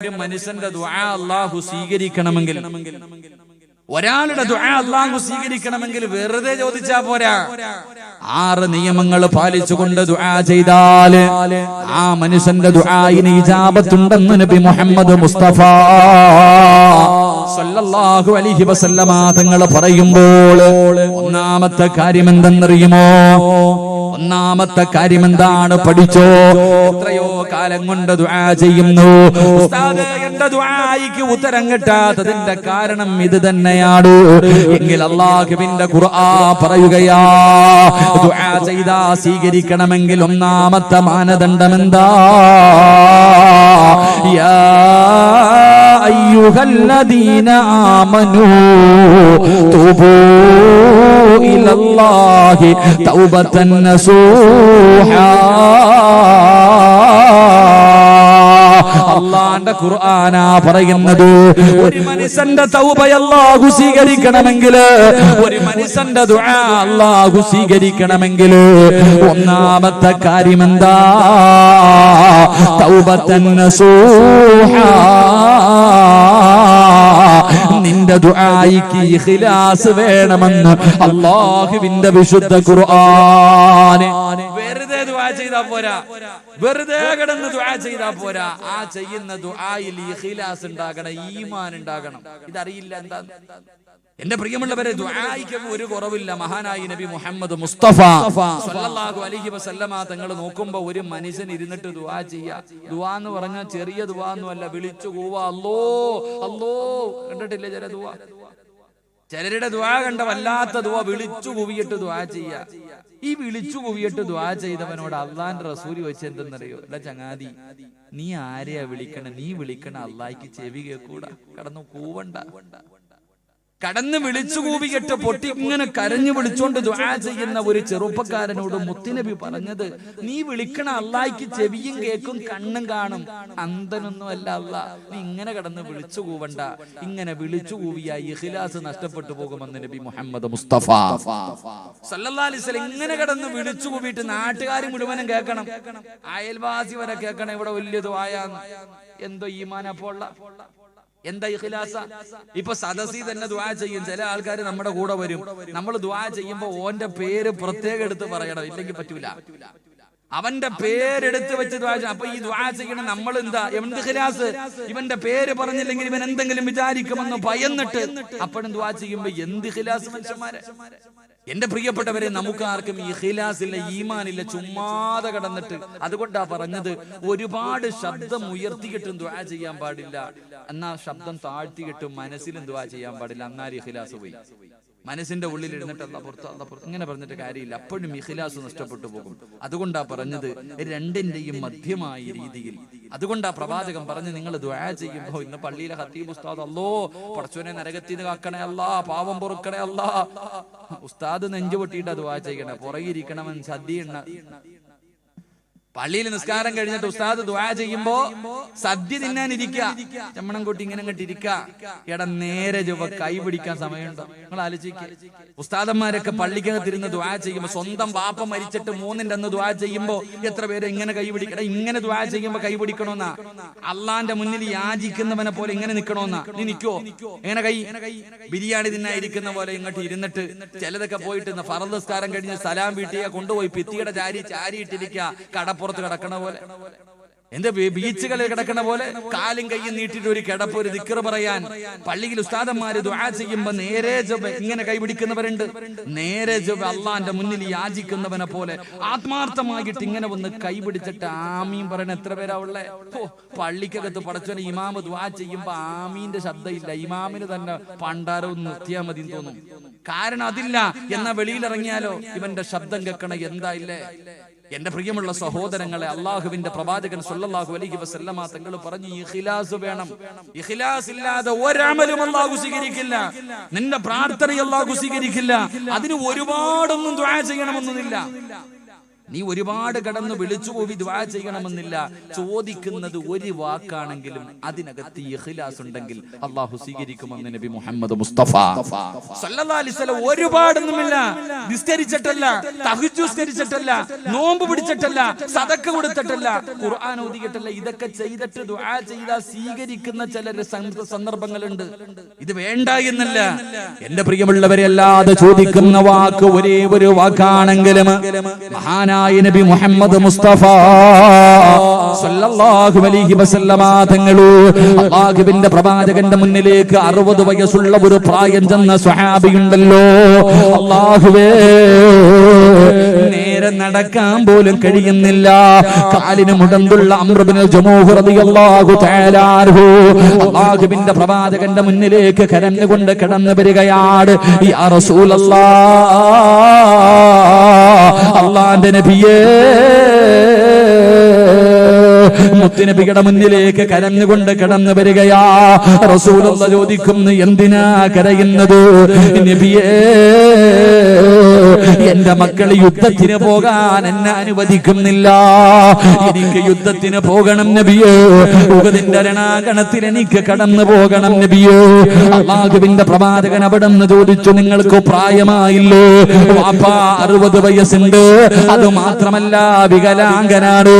ഒരു മനുഷ്യന്റെ ദുആ അല്ലാഹു സ്വീകരിക്കണമെങ്കിൽ, ഒരാളുടെ ദുആ അല്ലാഹു സ്വീകരിക്കണമെങ്കിൽ വെറുതെ ചോദിച്ചാ പോരാ. 6 നിയമങ്ങൾ പാലിച്ചുകൊണ്ട് ദുആ ചെയ്താൽ ആ മനുഷ്യന്റെ ദുആയിന് ഇജാബത്തുണ്ടെന്ന് നബി മുഹമ്മദ് മുസ്തഫ സല്ലല്ലാഹു അലൈഹി വസല്ലമ തങ്ങൾ പറയുമ്പോൾ ഒന്നാമത്തെ കാര്യം എന്തെന്നറിയുമോ? ഒന്നാമത്തെ കാര്യം എന്താണ്? പഠിച്ചോ. എത്രയോ കാലം കൊണ്ട് ദുആ ചെയ്യുന്നു, ഉസ്താദേ എന്റെ ദുആയിക്ക് ഉത്തരം കിട്ടാത്തതിന്റെ കാരണം ഇത് തന്നെയാണ് എങ്കിൽ അല്ലാഹുവിന്റെ ഖുർആൻ പറയുകയാ, ദുആ ചെയ്താ സ്വീകരിക്കണമെങ്കിൽ ഒന്നാമത്തെ മാനദണ്ഡം എന്താ? യാ അയ്യുഹല്ലദീന ആമനൂ തൂബൂ ഇലല്ലാഹി തൗബതൻ നസൂഹാ. അല്ലാഹുവിന്റെ ഖുർആനാ പറയുന്നത്, ഒരു മനുഷ്യന്റെ തൗബ അല്ലാഹു സ്വീകരിക്കണമെങ്കിൽ, ഒരു മനുഷ്യന്റെ ദുആ അല്ലാഹു സ്വീകരിക്കണമെങ്കിൽ ഒന്നാമത്തെ കാര്യം എന്താ? തൗബതൻ നസൂഹാ. നിന്റെ ദുആയിക്ക് ഇഖ്ലാസ് വേണമെന്ന് അല്ലാഹുവിന്റെ വിശുദ്ധ ഖുർആൻ. വെറുതെ ദുആ ചെയ്താ പോരാ, വെറുതെ കിടന്ന് ദുആ ചെയ്താ പോരാ. ആ ചെയ്യുന്ന ദുആയിൽ ഇഖ്ലാസ് ഉണ്ടാകണം, ഈമാൻ ഉണ്ടാകണം. ഇതറിയില്ല എന്താ? എന്റെ പ്രിയമുള്ളവരെ, ദുആയിക്ക് ഒരു കുറവില്ല. മഹാനായി നബി മുഹമ്മദ് മുസ്തഫ സല്ലല്ലാഹു അലൈഹി വസല്ലമ തങ്ങൾ നോക്കുമ്പോ ഒരു മനുഷ്യൻ ഇരുന്നിട്ട് ദുആ ചെയ്യാ. ദുആ എന്ന് പറഞ്ഞാൽ ചെറിയ ദുആ ഒന്നുമല്ല, വിളിച്ചു കൂവാ അല്ലോ അല്ലോ. കണ്ടിട്ടില്ലേ ചില ദുആ? ചിലരുടെ ദുആ കണ്ട വല്ലാത്ത ദുആ, വിളിച്ചു കൂവിയിട്ട് ദുആ ചെയ്യാ. ഈ വിളിച്ചു കൂവിയിട്ട് ദുആ ചെയ്തവനോട് അള്ളാന്റെ റസൂല് വെച്ച് എന്തെന്നറിയോ? അല്ല ചങ്ങാതി, നീ ആരെയാ വിളിക്കണ? നീ വിളിക്കണ അള്ളാഹിക്ക് ചെവി കേൾക്കൂടാ, കടന്നു കൂവണ്ട. കടന്ന് വിളിച്ചു കൂവിയിട്ട് പൊട്ടി ഇങ്ങനെ കരഞ്ഞു വിളിച്ചോണ്ട് ദുആ ചെയ്യുന്ന ഒരു ചെറുപ്പക്കാരനോട് മുത്തുനബി പറഞ്ഞത്, നീ വിളിക്കണ അല്ലാഹ്ക്ക് ചെവിയും കേൾക്കും കണ്ണും കാണും, അന്ധനൊന്നും അല്ല അല്ലാഹ്. നീ ഇങ്ങനെ കടന്ന് വിളിച്ചു കൂവണ്ട. ഇങ്ങനെ വിളിച്ചു കൂവിയ ഇഖ്ലാസ് നഷ്ടപ്പെട്ടു പോകുമെന്ന് നബി മുഹമ്മദ് മുസ്തഫ സല്ലല്ലാഹു അലൈഹി വസല്ലം. ഇങ്ങനെ കടന്ന് വിളിച്ചു കൂവിയിട്ട് നാട്ടുകാർ മുഴുവനും കേൾക്കണം, അയൽവാസി വരെ കേൾക്കണം, ഇവിടെ വലിയ ദുആയാന്ന്. എന്തോ ഈമാനപ്പോൾ എന്താ ഇഖ്ലാസ? ഇപ്പൊ സദസ്സിൽ തന്നെ ദുആ ചെയ്യും. ചില ആൾക്കാർ നമ്മുടെ കൂടെ വരും. നമ്മൾ ദുആ ചെയ്യുമ്പോ ഓന്റെ പേര് പ്രത്യേകം എടുത്ത് പറയണം, ഇല്ലെങ്കിൽ പറ്റൂല. അവന്റെ പേരെടുത്ത് വെച്ച് ദുആ ചെയ്യണം. അപ്പൊ ഈ ദുആ ചെയ്യണം നമ്മൾ എന്താ? എന്ത് ഇഖ്ലാസ്? ഇവന്റെ പേര് പറഞ്ഞില്ലെങ്കിൽ ഇവൻ എന്തെങ്കിലും വിചാരിക്കുമെന്ന് ഭയന്നിട്ട് അപ്പോഴും ദുആ ചെയ്യുമ്പോ എന്ത് ഇഖ്ലാസ് മനുഷ്യന്മാരെ! എന്റെ പ്രിയപ്പെട്ടവരെ, നമുക്ക് ആർക്കും ഇഖ്ലാസില്ല, ഈമാനില്ല, ചുമ്മാതെ കടന്നിട്ട്. അതുകൊണ്ടാ പറഞ്ഞത്, ഒരുപാട് ശബ്ദം ഉയർത്തിയിട്ടും ദുആ ചെയ്യാൻ പാടില്ല, എന്നാ ശബ്ദം താഴ്ത്തിയിട്ടും മനസ്സിലും ദുആ ചെയ്യാൻ പാടില്ല. എന്നാൽ ഇഖ്ലാസ് പോയി. മനസ്സിന്റെ ഉള്ളിൽ ഇരുന്നിട്ട് അല്ലാഹ് പുറത്ത് ഇങ്ങനെ പറഞ്ഞിട്ട് കാര്യമില്ല, അപ്പോഴും ഇഖ്ലാസ് നഷ്ടപ്പെട്ടു പോകും. അതുകൊണ്ടാ പറഞ്ഞത് രണ്ടിന്റെയും മധ്യമായ രീതിയിൽ. അതുകൊണ്ടാ പ്രവാചകൻ പറഞ്ഞു, നിങ്ങൾ ദുആ ചെയ്യുമ്പോ, ഇന്ന് പള്ളിയിലെ ഖത്തീബ് ഉസ്താദ് അല്ലോ പടച്ചോനെ നരകത്തിൽ നിന്ന് കാക്കണേ അല്ലാ, പാവം പൊറുക്കണേ അല്ലാ, ഉസ്താദ് നെഞ്ചു പൊട്ടിയിട്ടാ ദുആ ചെയ്യണേ. പുറകിരിക്കണവൻ സദ്യ എണ്ണ. പള്ളിയിൽ നിസ്കാരം കഴിഞ്ഞിട്ട് ഉസ്താദ് ദുആ ചെയ്യുമ്പോ സദ്യ തിന്നാനിരിക്കുക, ചമ്മണം കൂട്ടി ഇങ്ങനെ ഇരിക്കുക. എടാ നേരെ ചൊവ്വ കൈ പിടിക്കാൻ സമയമുണ്ടോ? നിങ്ങൾ ആലോചിക്കുക. ഉസ്താദന്മാരൊക്കെ പള്ളിക്കകത്തിരുന്ന് ദുആ ചെയ്യുമ്പോ, സ്വന്തം ബാപ്പ മരിച്ചിട്ട് 3-ന്റെ അന്ന് ദുആ ചെയ്യുമ്പോ എത്ര പേര് ഇങ്ങനെ കൈ പിടിക്കണം? ഇങ്ങനെ ദുആ ചെയ്യുമ്പോ കൈ പിടിക്കണോന്നാ? അള്ളാന്റെ മുന്നിൽ യാചിക്കുന്നവനെ പോലെ ഇങ്ങനെ നിക്കണോന്നാ? നീ നിക്കോ? എങ്ങനെ കൈ? ബിരിയാണി തിന്നായിരിക്കുന്ന പോലെ ഇങ്ങോട്ട് ഇരുന്നിട്ട്. ചിലതൊക്കെ പോയിട്ട് ഫർദ് നിസ്കാരം കഴിഞ്ഞ് സലാം വീട്ടിയെ കൊണ്ടുപോയി ഭിത്തിയുടെ ചാരിയിട്ടിരിക്കുക, കടപ്പുറത്ത് കിടക്കണ പോലെ, എന്ത് ബീച്ചുകളിൽ കിടക്കണ പോലെ കാലും കയ്യും നീട്ടിട്ട് ഒരു കിടപ്പ്, ഒരു ദിക്ർ പറയാൻ. പള്ളിയിൽ ഉസ്താദന്മാര് ദുആ ചെയ്യുമ്പോ നേരെ ഇങ്ങനെ കൈപിടിക്കുന്നവരുണ്ട്, നേരെ അള്ളാന്റെ മുന്നിൽ യാചിക്കുന്നവനെ പോലെ ആത്മാർത്ഥമായിട്ട് ഇങ്ങനെ ഒന്ന് കൈപിടിച്ചിട്ട് ആമീൻ പറയണ എത്ര പേരാ ഉള്ളേ? പള്ളിക്കകത്ത് പടച്ചോനെ ഇമാമ് ദുആ ചെയ്യുമ്പോ ആമീന്റെ ശബ്ദമില്ല, ഇമാമിന് തന്നെ പണ്ടാരവും നിർത്തിയാൽ മതി തോന്നും. കാരണം അതില്ല. എന്നാ വെളിയിലിറങ്ങിയാലോ ഇവന്റെ ശബ്ദം കേൾക്കണ എന്താ ഇല്ലേ? എന്റെ പ്രിയമുള്ള സഹോദരങ്ങളെ, അള്ളാഹുവിന്റെ പ്രവാചകൻ സല്ലല്ലാഹു അലൈഹി വസല്ലമ തങ്ങൾ പറഞ്ഞു, ഇഖ്ലാസ് വേണം. ഇഖ്ലാസ് ഇല്ലാതെ ഒരമലും അല്ലാഹു സ്വീകരിക്കില്ല. നിന്റെ പ്രാർത്ഥന അല്ലാഹു സ്വീകരിക്കില്ല. അതിന് ഒരുപാടൊന്നും ദുആ ചെയ്യണമെന്നൊന്നുമില്ല. നീ ഒരുപാട് കടന്ന് വിളിച്ചു പോയി ദുആ ചെയ്യണമെന്നില്ല. ചോദിക്കുന്നത് ഒരു വാക്കാണെങ്കിലും അതിനകത്ത് ഇഖ്ലാസ് ഉണ്ടെങ്കിൽ അല്ലാഹു സ്വീകരിക്കുമെന്ന് നബി മുഹമ്മദ് മുസ്തഫ സല്ലല്ലാഹു അലൈഹി വസല്ലം. ഒരുപാടൊന്നുമില്ല, നിസ്കരിച്ചിട്ടല്ല, തഹജ്ജുദ് നിസ്കരിച്ചിട്ടല്ല, നോമ്പ് പിടിച്ചിട്ടല്ല, സദക്ക കൊടുത്തിട്ടല്ല, ഖുർആൻ ഓതിയിട്ടല്ല. ഇതൊക്കെ ചെയ്തിട്ട് ദുആ ചെയ്താൽ സ്വീകരിക്കുന്ന ചില സന്ദർഭങ്ങളുണ്ട്. ഇത് വേണ്ട എന്നല്ല. എന്റെ പ്രിയമുള്ളവരെ, അല്ലാതെ ചോദിക്കുന്ന വാക്ക് ഒരേ ഒരു വാക്കാണെങ്കിലും മഹാനായ നബി മുഹമ്മദ് മുസ്തഫ സല്ലല്ലാഹു അലൈഹി വസല്ലമ തങ്ങൾ അല്ലാഹുവിന്റെ പ്രവാചകന്റെ മുന്നിലേക്ക് 60 വയസ്സുള്ള ഒരു പ്രായം ചെന്ന സ്വഹാബിയുണ്ടല്ലോ. അല്ലാഹുവേ, നേരെ നടക്കാൻ പോലും കഴിയുന്നില്ല. കാലിന് മുടന്തുള്ള അംർ ഇബ്നു ജമൂഹ് റളിയല്ലാഹു തആല അൻഹു അല്ലാഹുവിന്റെ പ്രവാചകന്റെ മുന്നിലേക്ക് കരഞ്ഞുകൊണ്ട് കടന്നു വരികയാണ്. യാ റസൂലല്ലാഹ്, അല്ലാഹുവിന്റെ നബിയേ, മുത്തുനബിയുടെ മുന്നിലേക്ക് കരഞ്ഞുകൊണ്ട് കടന്നു വരികയാ. റസൂലുള്ളാഹി ചോദിക്കുന്നു, എന്തിനാ കരയുന്നത്? നബിയേ, എന്റെ മക്കൾ യുദ്ധത്തിന് പോകാൻ എന്നെ അനുവദിക്കുന്നില്ല. എനിക്ക് യുദ്ധത്തിന് പോകണം നബിയേ. ഉഹദിന്റെ രണാങ്കണത്തിൽ എനിക്ക് കടന്നു പോകണം നബിയേ. അല്ലാഹുവിന്റെ പ്രവാചകൻ അവിടുന്ന് ചോദിച്ചു, നിങ്ങൾക്ക് പ്രായമായില്ലേ? വാപ്പാ 60 വയസ്സുണ്ട്, അത് മാത്രമല്ല വികലാംഗനാണ്.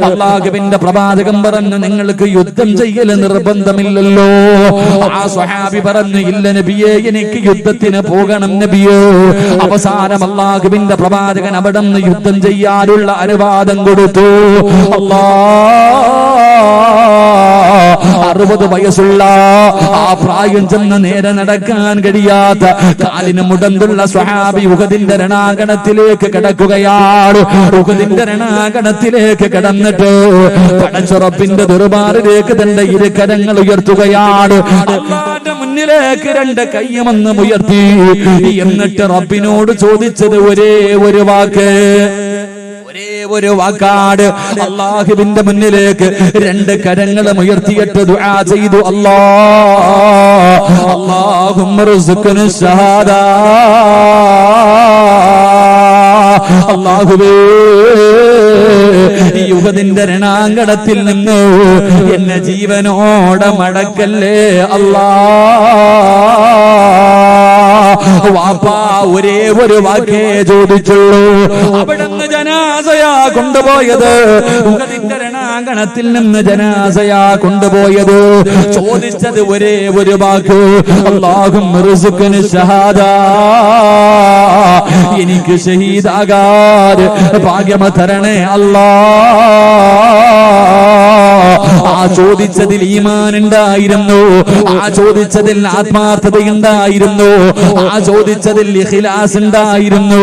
അല്ലാഹുവിന്റെ പ്രവാചകൻ പറഞ്ഞു, നിങ്ങൾക്ക് യുദ്ധം ചെയ്യൽ നിർബന്ധമില്ലല്ലോ. ആ സ്വഹാബി പറഞ്ഞു, ഇല്ല നബിയേ, എനിക്ക് യുദ്ധത്തിന് പോകണം നബിയേ. അവസാനം അല്ലാഹുവിന്റെ പ്രവാചകൻ അവിടുന്ന് യുദ്ധം ചെയ്യാനുള്ള അനുവാദം കൊടുത്തു. 60 വയസ്സുള്ള ആ പ്രായം ചെന്ന് നേരെ നടക്കാൻ കഴിയാത്ത കാലിന് മുടന്തുള്ള സ്വഹാബി ഉഹദിന്റെ രണാങ്കണത്തിലേക്ക് കടക്കുകയാണ്. ഉഹദിന്റെ രണാങ്കണത്തിലേക്ക് കടന്നിട്ട് പടച്ചുറപ്പിന്റെ ദർബാറിലേക്ക് തന്റെ ഇരുകരങ്ങൾ ഉയർത്തുകയാണ്. അല്ലാഹുവിന്റെ മുന്നിലേക്ക് 2 കൈയുമൊന്ന് ഉയർത്തി. എന്നിട്ട് റബ്ബിനോട് ചോദിച്ചത് ഒരേ ഒരു വാക്ക്, ഒരേ ഒരു വാക്കാട്. അല്ലാഹുവിന്റെ മുന്നിലേക്ക് 2 കരങ്ങളും ഉയർത്തിയിട്ട് ദുആ ചെയ്തു, അല്ലാഹുമ്മ റുസ്ഖ്നി ഷഹാദാ. അല്ലാഹുവേ, ഈ ഉഹദിന്റെ രണാങ്കണത്തിൽ നിന്ന് എന്നെ ജീവനോടെ മടക്കല്ലേ അല്ലാ. വാപ്പാ ഒരേ ഒരു വാക്കേ ചോദിച്ചുള്ളൂ. അവിടുന്ന് ജനാസയാ കൊണ്ടുപോയത്. ഉഹദിന്റെ രണാങ്കണത്തിൽ നിന്ന് ജനാസയാ കൊണ്ടുപോയത്. ചോദിച്ചത് ഒരേ ഒരു വാക്ക്, അല്ലാഹുമ്മ റുസ്ഖ്നി ഷഹാദാ. എനിക്ക് ഷഹീദാകാൻ ഭാഗ്യം തരണേ അല്ലാ. ആ ചോദിച്ചതിൽ ഈമാൻ ഉണ്ടായിരുന്നു, ആ ചോദിച്ചതിൽ ആത്മാർത്ഥതയുണ്ടായിരുന്നു, ആ ചോദിച്ചതിൽ ഇഖ്ലാസ് ഉണ്ടായിരുന്നു.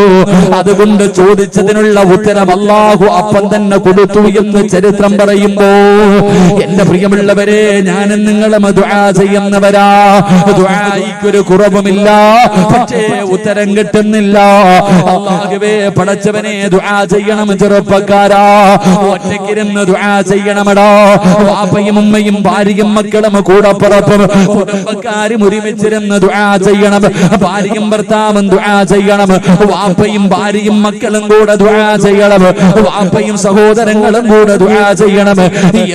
അതുകൊണ്ട് ചോദിച്ചതിനുള്ള ഉത്തരം അല്ലാഹു അപ്പം തന്നെ കൊടുത്തു എന്ന് ചരിത്രം പറയുമ്പോ, എന്റെ പ്രിയമുള്ളവരെ, ഞാനും നിങ്ങളും ദുആ ചെയ്യുന്നവരാ. ദുആയ്ക്കൊരു കുറവുമില്ല, പക്ഷേ ഉത്തരം കിട്ടുന്നില്ല. അല്ലാഹുവേ, പടച്ചവനെ, ദുആ ചെയ്യണം ചെറുപ്പക്കാരാ. ഒറ്റയ്ക്കിരുന്ന് ദുആ ചെയ്യണമടാ. വാപ്പയും ഉമ്മയും ഭാര്യയും മക്കളും കൂടപ്പുറപ്പും കുടുംബക്കാരും ഒരുമിച്ചിരുന്ന് ദുആ ചെയ്യണം. ഭാര്യയും ഭർത്താവും ദുആ ചെയ്യണം. വാപ്പയും ഭാര്യയും മക്കളും കൂടെ ദുആ ചെയ്യണം. വാപ്പയും സഹോദരങ്ങളും കൂടെ ദുആ ചെയ്യണം.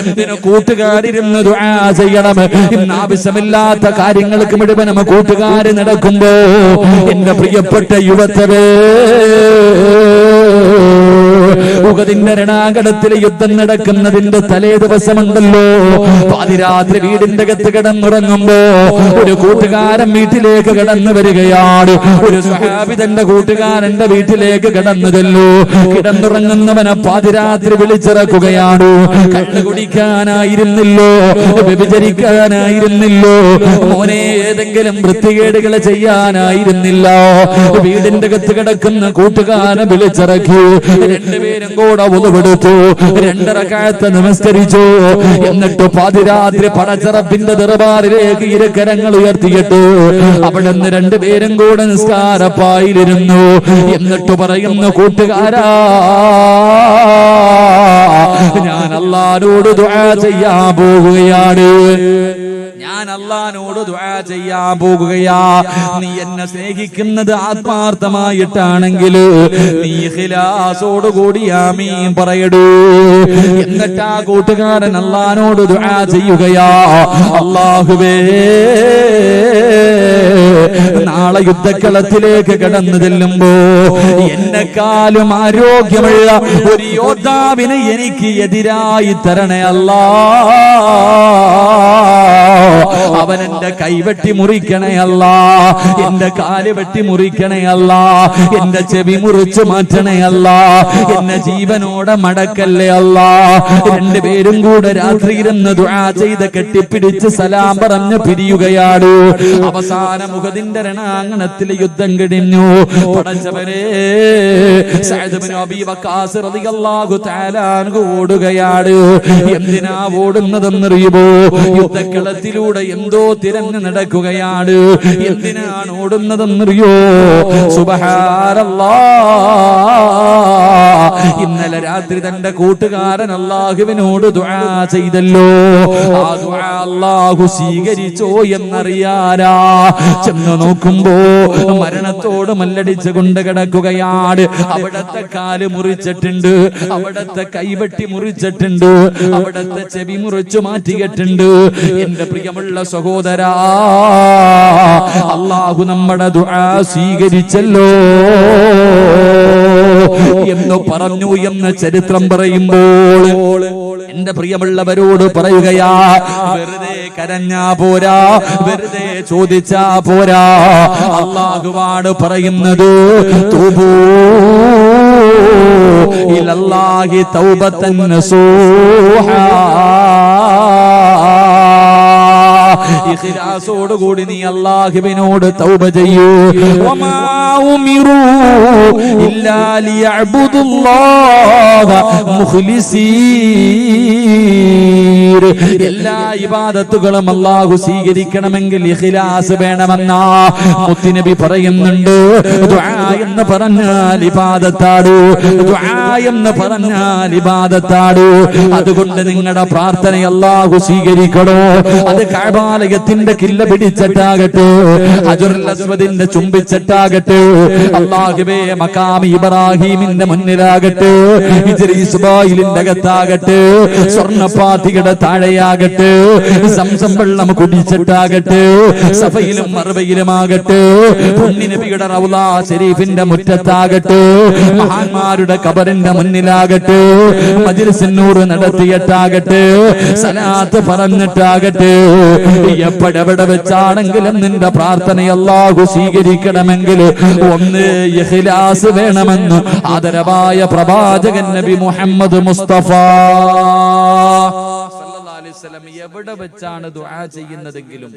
എന്തിനു കൂട്ടുകാരിരുന്ന് ദുആ ചെയ്യണം? ഇന്ന് ആവശ്യമില്ലാത്ത കാര്യങ്ങൾക്ക് മുഴുവനും കൂട്ടുകാര് നടക്കുമ്പോ, എന്റെ പ്രിയപ്പെട്ട യുവത്വേ, ഉഹദിന്റെ രണാങ്കണത്തിൽ യുദ്ധം നടക്കുന്നതിന്റെ തലേ ദിവസമുണ്ടല്ലോ, പാതിരാത്രി വീടിന്റെ അകത്ത് കിടന്നുറങ്ങുമ്പോ ഒരു കൂട്ടുകാരൻ വീട്ടിലേക്ക് കടന്നു വരികയാണ്. ഒരു സ്വഹാബി തന്റെ കൂട്ടുകാരന്റെ വീട്ടിലേക്ക് കടന്നതല്ലോ. കിടന്നുറങ്ങുന്നവനെ പാതിരാത്രി വിളിച്ചിറക്കുകയാണ്. കള്ളു കുടിക്കാനായിരുന്നില്ലോ, വ്യഭിചരിക്കാനായിരുന്നില്ലോ, മോനെ ഏതെങ്കിലും വൃത്തികേടുകൾ ചെയ്യാനായിരുന്നില്ല. വീടിന്റെ അകത്ത് കിടക്കുന്ന കൂട്ടുകാരനെ വിളിച്ചിറക്കി. 2 പേരും കൂടെ ഉളുവെടുത്തു, 2 റക്അത്ത് നമസ്കരിച്ചു. എന്നിട്ട് പാതിരാത്രി പടച്ചറപ്പിന്റെ ദർബാറിലേക്ക് ഇരുകരങ്ങൾ ഉയർത്തിയിട്ട് അവിടുന്ന് 2 പേരും കൂടെ നിസ്കാരപ്പായിലിരുന്നു. എന്നിട്ട് പറയുന്നു, കൂട്ടുകാരാ, ഞാൻ അല്ലാഹുവോട് ദുആ ചെയ്യാൻ പോകുകയാണ്. ഞാൻ അല്ലാഹുവോട് ദുആ ചെയ്യാൻ പോകുകയാ. നീ എന്നെ സ്നേഹിക്കുന്നത് ആത്മാർത്ഥമായിട്ടാണെങ്കിൽ നീ ഇഖ്ലാസോട് കൂടി ആമീൻ പറയടൂ. എന്നിട്ട് ആ കൂട്ടുകാരൻ അല്ലാഹുവോട് ദുആ ചെയ്യുകയാ, അല്ലാഹുവേ നാളെ യുദ്ധക്കളത്തിലേക്ക് കടന്നു ചെല്ലുമ്പോ എന്നെക്കാളും ആരോഗ്യമുള്ള ഒരു യോദ്ധാവിനെ എനിക്ക് എതിരായി തരണേ അല്ലാ. അവൻ എന്റെ കൈവെട്ടി മുറിക്കണേ അല്ലാ, എന്റെ കാല് വെട്ടി മുറിക്കണേ അല്ലാ, എന്റെ ചെവി മുറിച്ചു മാറ്റണേ അല്ലാ, എന്നെ ജീവനോടെ മടക്കല്ലേ അല്ലാ. രണ്ടുപേരും കൂടെ രാത്രി ഇരുന്ന് ദുആ ചെയ്ത് കെട്ടിപ്പിടിച്ച് സലാം പറഞ്ഞ് പിരിയുകയാണ്. അവസാന മുഹദിന്റെ രണാങ്കണത്തിൽ യുദ്ധം കഴിഞ്ഞു. പടച്ചവനെ, സഅദ് ഇബ്നു അബീ വഖാസ് റളിയല്ലാഹു തആല അൻഹു ഓടുകയാണ്. എന്തിനാ ഓടുന്നതെന്നറിയുമോ? യുദ്ധക്കളത്തിലൂടെ എന്തോ തിരഞ്ഞു നടക്കുകയാണ്. എന്തിനാണ് ഓടുന്നതെന്നറിയോ? സുബ്ഹാനല്ലാഹ്, ഇന്നലെ രാത്രി തന്റെ കൂട്ടുകാരൻ അല്ലാഹുവിനോട് ദുആ ചെയ്തല്ലോ, ആ ദുആ അല്ലാഹു സ്വീകരിച്ചോ എന്നറിയാനാ. ചെന്ന് നോക്കുമ്പോ മരണത്തോട് മല്ലടിച്ച് കൊണ്ട് കിടക്കുകയാണ്. അവിടത്തെ കാല് മുറിച്ചിട്ടുണ്ട്, അവിടത്തെ കൈവെട്ടി മുറിച്ചിട്ടുണ്ട്, അവിടത്തെ ചെവി മുറിച്ചു മാറ്റിയിട്ടുണ്ട്. എന്റെ പ്രിയമുള്ള സഹോദരാ, അല്ലാഹു നമ്മുടെ ദുആ സ്വീകരിച്ചല്ലോ എന്ന് പറഞ്ഞു എന്ന് ചരിത്രം പറയുമ്പോൾ എന്റെ പ്രിയമുള്ളവരോട് പറയുകയാ, വെറുതെ കരഞ്ഞാ പോരാ, വെറുതെ ചോദിച്ചാ പോരാ. അല്ലാഹുവാണ് പറയുന്നത്, തൂബൂ ഇലല്ലാഹി തൗബതൻ നസൂഹാ. ഇഖ്ലാസോടുകൂടി നീ അല്ലാഹുവിനോട് തൗബ ചെയ്യൂ. വമാ ഉമിറൂ ഇല്ലാ ലിയഅ്ബുദുല്ലാഹ മുഖ്ലിസീൻ. എല്ലാ ഇബാദത്തുകളും അല്ലാഹു സ്വീകരിക്കണമെങ്കിൽ ഇഖ്ലാസ് വേണമെന്നാ മുത്തുനബി പറയുന്നുണ്ട്. ദുആ എന്ന് പറഞ്ഞാൽ ഇബാദത്താണ്, ദുആ എന്ന് പറഞ്ഞാൽ ഇബാദത്താണ്. അതുകൊണ്ട് നിങ്ങളുടെ പ്രാർത്ഥന അല്ലാഹു സ്വീകരിക്കണോ? അത് കഅബാലയത്തിന്റെ കില്ല പിടിച്ചിട്ടാകട്ടെ, ഹജറുൽ അസ്വദിന്റെ ചുംബിച്ചിട്ടാകട്ടെ, അല്ലാഹുവേ മഖാം ഇബ്രാഹിമിന്റെ മുന്നിലാകട്ടെ, ഹിജ്ർ ഇസ്മായിലിന്റെ അകത്താകട്ടെ, സ്വർണ്ണപ്പാത്തിയുടെ താഴെയാകട്ടെ, സംസം വെള്ളം കുടിച്ചിട്ടാകട്ടെ, സഫയിലും മർവയിലുമാകട്ടെ, പുണ്യനബിയുടെ റൗള ശരീഫിന്റെ മുറ്റത്താകട്ടെ, മഹാന്മാരുടെ ഖബറിന്റെ മുന്നിലാകട്ടെ, മജ്ലിസുൻ നൂർ നടത്തിയിട്ടാകട്ടെ, സലാത്ത് പറഞ്ഞിട്ടാകട്ടെ, എപ്പോഴെവിടെ വെച്ചാണെങ്കിലും നിന്റെ പ്രാർത്ഥന അല്ലാഹു സ്വീകരിക്കണമെങ്കിൽ ഒന്ന് ഇഖ്ലാസ് വേണമെന്ന് ആദരവായ പ്രവാചകൻ നബി മുഹമ്മദ് മുസ്തഫ എവിടെ വെച്ചാണ് ദുആ ചെയ്യുന്നതെങ്കിലും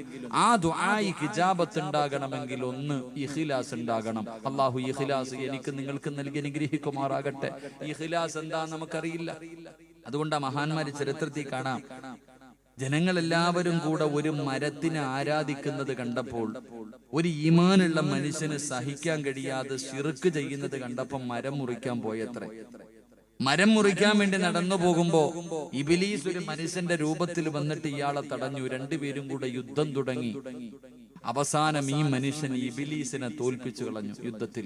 ആ ദുആയിക്ക് ഇജാബത്ത് ഉണ്ടാകണമെങ്കിൽ ഒന്ന് ഇഖ്ലാസ് ഉണ്ടാകണം. അല്ലാഹു ഇഖ്ലാസ് എനിക്ക് നിങ്ങൾക്ക് നൽകി അനുഗ്രഹിക്കുമാറാകട്ടെ. ഇഖ്ലാസ് എന്താ നമുക്കറിയില്ല. അതുകൊണ്ട് മഹാന്മാര് ചരിത്രത്തിൽ കാണാം, ജനങ്ങളെല്ലാവരും കൂടെ ഒരു മരത്തിനെ ആരാധിക്കുന്നത് കണ്ടപ്പോൾ ഒരു ഈമാനുള്ള മനുഷ്യന് സഹിക്കാൻ കഴിയാതെ ശിർക്ക് ചെയ്യുന്നത് കണ്ടപ്പോൾ മരം മുറിക്കാൻ പോയത്രേ. മരം മുറിക്കാൻ വേണ്ടി നടന്നു പോകുമ്പോ ഇബ്ലീസ് ഒരു മനുഷ്യന്റെ രൂപത്തിൽ വന്നിട്ട് ഇയാളെ തടഞ്ഞു. രണ്ടുപേരും കൂടെ യുദ്ധം തുടങ്ങി. അവസാനം ഈ മനുഷ്യൻ ഇബ്ലീസിനെ തോൽപ്പിച്ചു കളഞ്ഞു യുദ്ധത്തിൽ.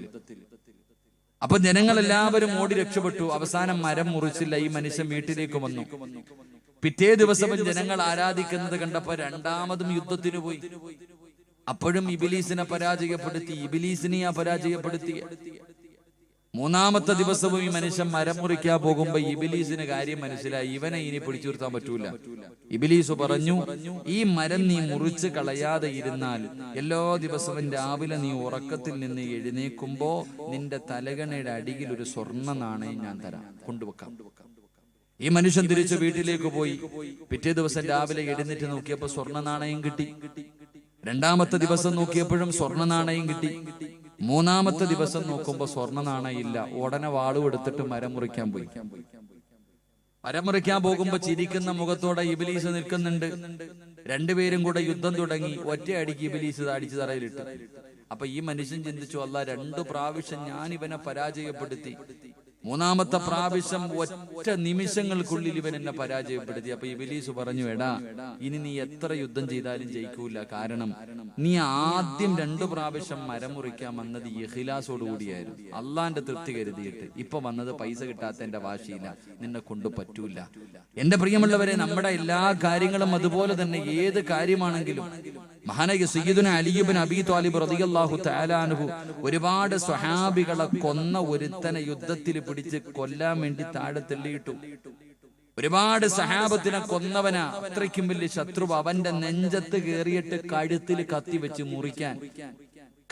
അപ്പൊ ജനങ്ങളെല്ലാവരും ഓടി രക്ഷപ്പെട്ടു. അവസാനം മരം മുറിച്ചില്ല. ഈ മനുഷ്യൻ വീട്ടിലേക്ക് വന്നു. പിറ്റേ ദിവസവും ജനങ്ങൾ ആരാധിക്കുന്നത് കണ്ടപ്പോ രണ്ടാമതും യുദ്ധത്തിന് പോയി. അപ്പോഴും ഇബ്ലീസിനെ പരാജയപ്പെടുത്തി. ഇബ്ലീസിനെ പരാജയപ്പെടുത്തി. മൂന്നാമത്തെ ദിവസവും ഈ മനുഷ്യൻ മരം മുറിക്കാൻ പോകുമ്പോ ഇബ്ലീസിന് കാര്യം മനസ്സിലായി. ഇവനെ ഇനി പിടിച്ചു നിർത്താൻ പറ്റൂല. ഇബ്ലീസ് പറഞ്ഞു, ഈ മരം നീ മുറിച്ച് കളയാതെ ഇരുന്നാൽ എല്ലാ ദിവസവും രാവിലെ നീ ഉറക്കത്തിൽ നിന്ന് എഴുന്നേക്കുമ്പോ നിന്റെ തലകണയുടെ അടിയിൽ ഒരു സ്വർണ്ണ നാണയം ഞാൻ തരാം, കൊണ്ടുവെക്കാം. ഈ മനുഷ്യൻ തിരിച്ചു വീട്ടിലേക്ക് പോയി. പിറ്റേ ദിവസം രാവിലെ എഴുന്നേറ്റ് നോക്കിയപ്പോ സ്വർണ്ണ നാണയം കിട്ടി. രണ്ടാമത്തെ ദിവസം നോക്കിയപ്പോഴും സ്വർണ്ണ നാണയം കിട്ടി. മൂന്നാമത്തെ ദിവസം നോക്കുമ്പോ സ്വർണ്ണ നാണയം ഇല്ല. ഉടനെ വാളും എടുത്തിട്ട് മരം മുറിക്കാൻ പോയി. മരം മുറിക്കാൻ പോകുമ്പോ ചിരിക്കുന്ന മുഖത്തോടെ ഇബ്ലീസ് നിൽക്കുന്നുണ്ട്. രണ്ടുപേരും കൂടെ യുദ്ധം തുടങ്ങി. ഒറ്റ അടിക്ക് ഇബ്ലീസ് അടിച്ചു തറയിലിട്ടു. അപ്പൊ ഈ മനുഷ്യൻ ചിന്തിച്ചു, അല്ലാ, 2 പ്രാവശ്യം ഞാൻ ഇവനെ പരാജയപ്പെടുത്തി, മൂന്നാമത്തെ പ്രാവശ്യം ഒറ്റ നിമിഷങ്ങൾക്കുള്ളിൽ ഇവൻ എന്നെ പരാജയപ്പെടുത്തി. അപ്പൊ ഇബ്ലീസ് പറഞ്ഞു, എടാ ഇനി നീ എത്ര യുദ്ധം ചെയ്താലും ജയിക്കൂല. കാരണം നീ ആദ്യം 2 പ്രാവശ്യം മരം മുറിക്കാൻ വന്നത് ഇഖ്ലാസോട് കൂടിയായിരുന്നു, അള്ളാന്റെ തൃപ്തി കരുതിയിട്ട്. ഇപ്പൊ വന്നത് പൈസ കിട്ടാത്ത എന്റെ വാശിയില്ല, നിന്നെ കൊണ്ട് പറ്റൂല. എന്റെ പ്രിയമുള്ളവരെ, നമ്മുടെ എല്ലാ കാര്യങ്ങളും അതുപോലെ തന്നെ ഏത് കാര്യമാണെങ്കിലും മഹാനായ സയ്യിദുന അലി ഇബ്നു അബീ ത്വാലിബ് റളിയല്ലാഹു തആല അൻഹു ഒരുപാട് സ്വഹാബികളെ കൊന്ന ഒരുത്തനെ യുദ്ധത്തിൽ പിടിച്ച് കൊല്ലാൻ വേണ്ടി താഴെ തള്ളിയിട്ടു. ഒരുപാട് സഹാബത്തിനെ കൊന്നവനാ, അത്രയ്ക്കും വലിയ ശത്രു. അവന്റെ നെഞ്ചത്ത് കയറിയിട്ട് കഴുത്തിൽ കത്തി വെച്ച് മുറിക്കാൻ,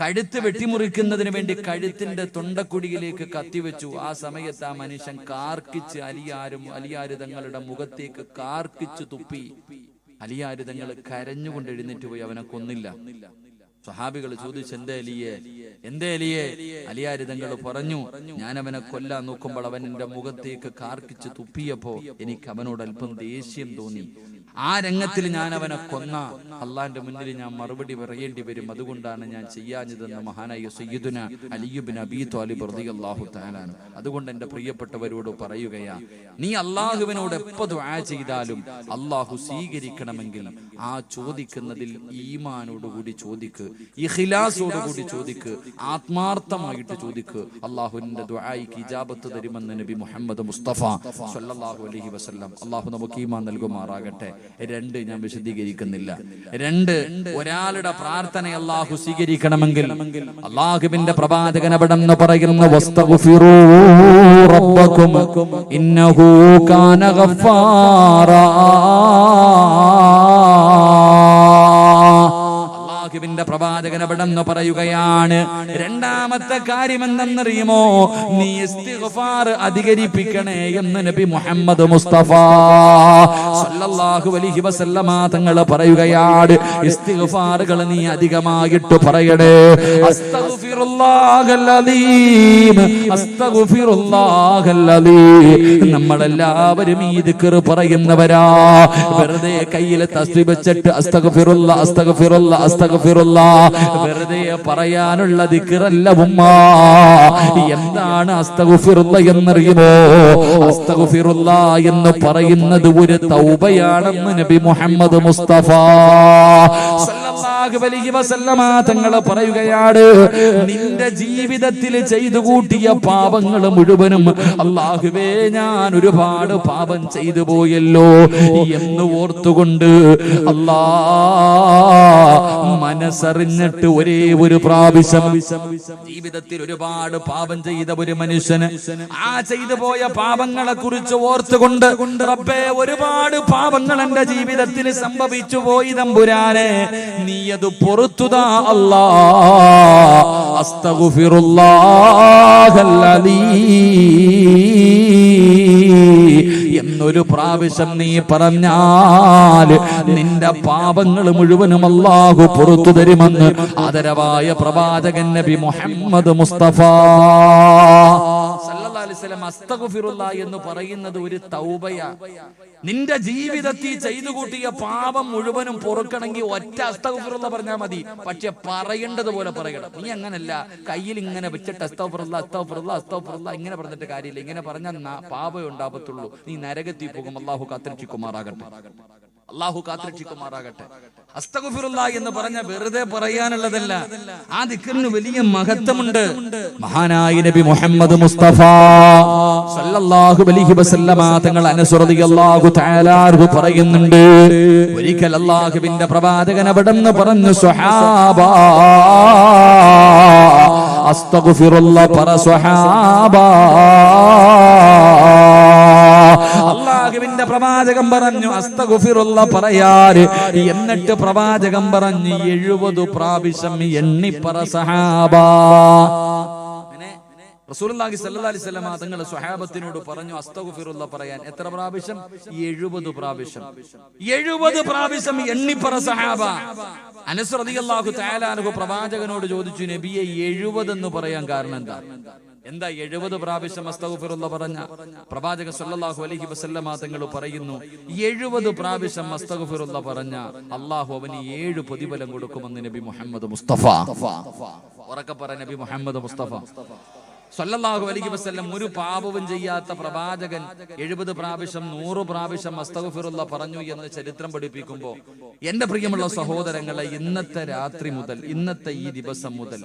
കഴുത്ത് വെട്ടിമുറിക്കുന്നതിന് വേണ്ടി കഴുത്തിന്റെ തൊണ്ടക്കുടിയിലേക്ക് കത്തിവെച്ചു. ആ സമയത്ത് ആ മനുഷ്യൻ കാർക്കിച്ച് അലിയാര് തങ്ങളുടെ മുഖത്തേക്ക് കാർക്കിച്ച് തുപ്പി. അലിയാര് തങ്ങൾ കരഞ്ഞുകൊണ്ട് എഴുന്നേറ്റ് പോയി, അവനെ കൊന്നില്ല. സഹാബികൾ ചോദിച്ചു, എന്തേ അലിയെ? അലിയാര് തങ്ങൾ പറഞ്ഞു, ഞാൻ അവനെ കൊല്ലാൻ നോക്കുമ്പോൾ അവൻ എന്റെ മുഖത്തേക്ക് കാർക്കിച്ച് തുപ്പിയപ്പോ എനിക്ക് അവനോട് അല്പം ദേഷ്യം തോന്നി. ആ രംഗത്തിൽ ഞാൻ അവനെ കൊന്ന അള്ളാന്റെ മുന്നിൽ ഞാൻ മറുപടി പറയേണ്ടി വരും, അതുകൊണ്ടാണ് ഞാൻ ചെയ്യാഞ്ഞതെന്ന് മഹാനായ സയ്യിദുന അലി ഇബ്നു അബീ ത്വാലിബ് റളിയല്ലാഹു തആല അൻഹു. അതുകൊണ്ട് എന്റെ പ്രിയപ്പെട്ടവരോട് പറയുകയാ, നീ അള്ളാഹുവിനോട് എപ്പോ ദുആ ചെയ്താലും അള്ളാഹു സ്വീകരിക്കണമെങ്കിൽ ആ ചോദിക്കുന്നതിൽ ഈമാനോടുകൂടി ചോദിക്ക്, ഇഖ്ലാസോടുകൂടി ചോദിക്ക്, ആത്മാർത്ഥമായിട്ട് ചോദിക്ക്. അള്ളാഹുവിന്റെ ദുആയ്ക്ക് ഇജാബത്ത് തരുമെന്ന് നബി മുഹമ്മദ് മുസ്തഫ സ്വല്ലല്ലാഹു അലൈഹി വസല്ലം. അള്ളാഹു നമുക്ക് ഈമാൻ നൽകുമാറാകട്ടെ. 2 ഞാൻ വിശദീകരിക്കുന്നില്ല. 2 ഒരാളുടെ പ്രാർത്ഥന അല്ലാഹു സ്വീകരിക്കണമെങ്കിൽ അല്ലാഹുവിന്റെ പ്രവാചകൻ അവിടെന്ന് പറയുന്നു, വസ്തഗ്ഫിറൂ റബ്ബക്കും ഇന്നഹു കാന ഗഫാറാ. അല്ലാഹുവിന്റെ പ്രവാചകൻ അവിടെന്ന് പറയുകയാണ്, രണ്ടാമത്തെ കാര്യം എന്തെന്നറിയുമോ? നീ ഇസ്തിഗ്ഫാർ അധികരിപ്പിക്കണേ എന്ന് നബി മുഹമ്മദ് മുസ്തഫ സല്ലല്ലാഹു അലൈഹി വസല്ലമ തങ്ങൾ പറയുകയാണ്. ഇസ്തിഗ്ഫാറുകൾ നീ അധികമായിട്ട് പറയണേ. അസ്തഗ്ഫിറുല്ലാഹൽ അലീം, അസ്തഗ്ഫിറുല്ലാഹൽ അലീം. നമ്മളെല്ലാവരും ഈ ദിക്ർ പറയുന്നവരാ. വെറുതെ കയ്യിൽ തസ്ബീഹ് വെച്ചിട്ട് അസ്തഗ്ഫിറുല്ലാ അസ്തഗ്ഫിറുല്ലാ അസ്തഗ്ഫിറുല്ലാ വെറുതെ പറയാനുള്ള ദിക്റല്ല ഉമ്മ. എന്താണ് അസ്തഗ്ഫിറുല്ലാ എന്നറിയുമോ? അസ്തഗ്ഫിറുല്ലാ എന്ന് പറയുന്നത് ഒരു തൗബയാണെന്ന് നബി മുഹമ്മദ് മുസ്തഫ സല്ലല്ലാഹു അലൈഹി വസല്ലമ തങ്ങൾ പറയുകയാണ്. നിന്റെ ജീവിതത്തിൽ ചെയ്തു കൂട്ടിയ പാപങ്ങൾ മുഴുവനും അല്ലാഹുവേ ഞാൻ ഒരുപാട് പാപം ചെയ്തു പോയല്ലോ എന്ന് ഓർത്തുകൊണ്ട് മനസ്സറിഞ്ഞിട്ട് ഒരേ ഒരു പ്രാവശ്യം ജീവിതത്തിൽ ഒരുപാട് പാപം ചെയ്ത ഒരു മനുഷ്യന് ആ ചെയ്തു പോയ പാപങ്ങളെ കുറിച്ച് ഓർത്തുകൊണ്ട്, റബ്ബേ ഒരുപാട് പാപങ്ങൾ എന്റെ ജീവിതത്തിൽ സംഭവിച്ചു പോയി തമ്പുരാനെ, നീ അത് പുറത്തുതാ അല്ലാ. അസ്തഗ്ഫിറുല്ലാഹൽ അലീം എന്നൊരു പ്രാവശ്യം നീ പറഞ്ഞാൽ നിന്റെ പാപങ്ങൾ മുഴുവനും അല്ലാഹു പുറത്തു തരുമെന്ന് ആദരവായ പ്രവാചകൻ നബി മുഹമ്മദ് മുസ്തഫ സല്ലല്ലാഹു അലൈഹി വസല്ലം. അസ്തഗ്ഫിറുല്ലാ എന്ന് പറയുന്നത് ഒരു തൗബയാ. നിന്റെ ജീവിതത്തിൽ ചെയ്തു കൂട്ടിയ പാപം മുഴുവനും പൊറുക്കണമെങ്കിൽ ഒറ്റ അസ്തഗ്ഫിറുല്ലാ പറഞ്ഞാൽ മതി. പക്ഷെ പറയേണ്ടത് പോലെ പറയണം. നീ അങ്ങനല്ല കയ്യിൽ ഇങ്ങനെ വെച്ചിട്ട് അസ്തഗ്ഫിറുല്ലാ അസ്തഗ്ഫിറുല്ലാ അസ്തഗ്ഫിറുല്ലാ ഇങ്ങനെ പറഞ്ഞിട്ട് കാര്യമില്ല. ഇങ്ങനെ പറഞ്ഞാൽ പാപം ഉണ്ടാവത്തുള്ളൂ, നീ നരകത്തിൽ പോകും. അല്ലാഹു കാത്തിരക്ഷിക്കുമാറാകട്ടെ, അല്ലാഹു കാത്തിരക്ഷിക്കുമാറാകട്ടെ. അസ്തഗ്ഫിറുല്ലാ എന്ന് പറഞ്ഞ വെറുതെ പറയാനുള്ളതല്ല, ആ ദിക്റിന് വലിയ മഹത്വമുണ്ട്. മഹാനായ നബി മുഹമ്മദ് മുസ്തഫ സല്ലല്ലാഹു അലൈഹി വസല്ലമ തങ്ങൾ അനസ് റളിയല്ലാഹു തആല അൻഹു പറയുന്നുണ്ട്, ഒരിക്കൽ അല്ലാഹുവിന്റെ പ്രവാചകൻ അവിടെന്ന് പറഞ്ഞു, സ്വഹാബാ അസ്തഗ്ഫിറുല്ലാ പറ സ്വഹാബാ. അല്ലാഹുവിന്റെ പ്രവാചകൻ പറഞ്ഞു അസ്തഗ്ഫിറുല്ലാ പറയാറ്. എന്നിട്ട് പ്രവാചകൻ പറഞ്ഞു 70 പ്രാവശ്യം എണ്ണിപ്പറ സഹാബാ. റസൂലുള്ളാഹി സ്വല്ലല്ലാഹു അലൈഹി വസല്ലം തങ്ങൾ സ്വഹാബത്തിനോട് പറഞ്ഞു അസ്തഗ്ഫിറുല്ലാ പറയാൻ. എത്ര പ്രാവശ്യം? 70 പ്രാവശ്യം. 70 പ്രാവശ്യം എണ്ണിപ്പറ സഹാബ. അനസ് റളിയല്ലാഹു തആല അൻഹു പ്രവാചകനോട് ചോദിച്ചു, നബിയെ 70 എന്ന് പറയാൻ കാരണം എന്താ 70 പ്രാവശ്യം അസ്തഗ്ഫിറുല്ലാ പറഞ്ഞ? പ്രവാചകൻ സ്വല്ലല്ലാഹു അലൈഹി വസല്ലം തങ്ങൾ പറയുന്നു, 70 പ്രാവശ്യം അസ്തഗ്ഫിറുല്ലാ പറഞ്ഞ അല്ലാഹു അവന് 7 പ്രതിഫലം കൊടുക്കുമെന്ന് നബി മുഹമ്മദ് മുസ്തഫ. ഉറക്കെ പറ, നബി മുഹമ്മദ് മുസ്തഫ സല്ലല്ലാഹു അലൈഹി വസല്ലം ഒരു പാപവും ചെയ്യാത്ത പ്രവാചകൻ 70 പ്രാവശ്യം 100 പ്രാവശ്യം അസ്തഗ്ഫിറുല്ലാഹ് പറഞ്ഞു എന്ന് ചരിത്രം പഠിപ്പിക്കുമ്പോൾ എന്റെ പ്രിയമുള്ള സഹോദരങ്ങളെ, ഇന്നത്തെ രാത്രി മുതൽ, ഇന്നത്തെ ഈ ദിവസം മുതൽ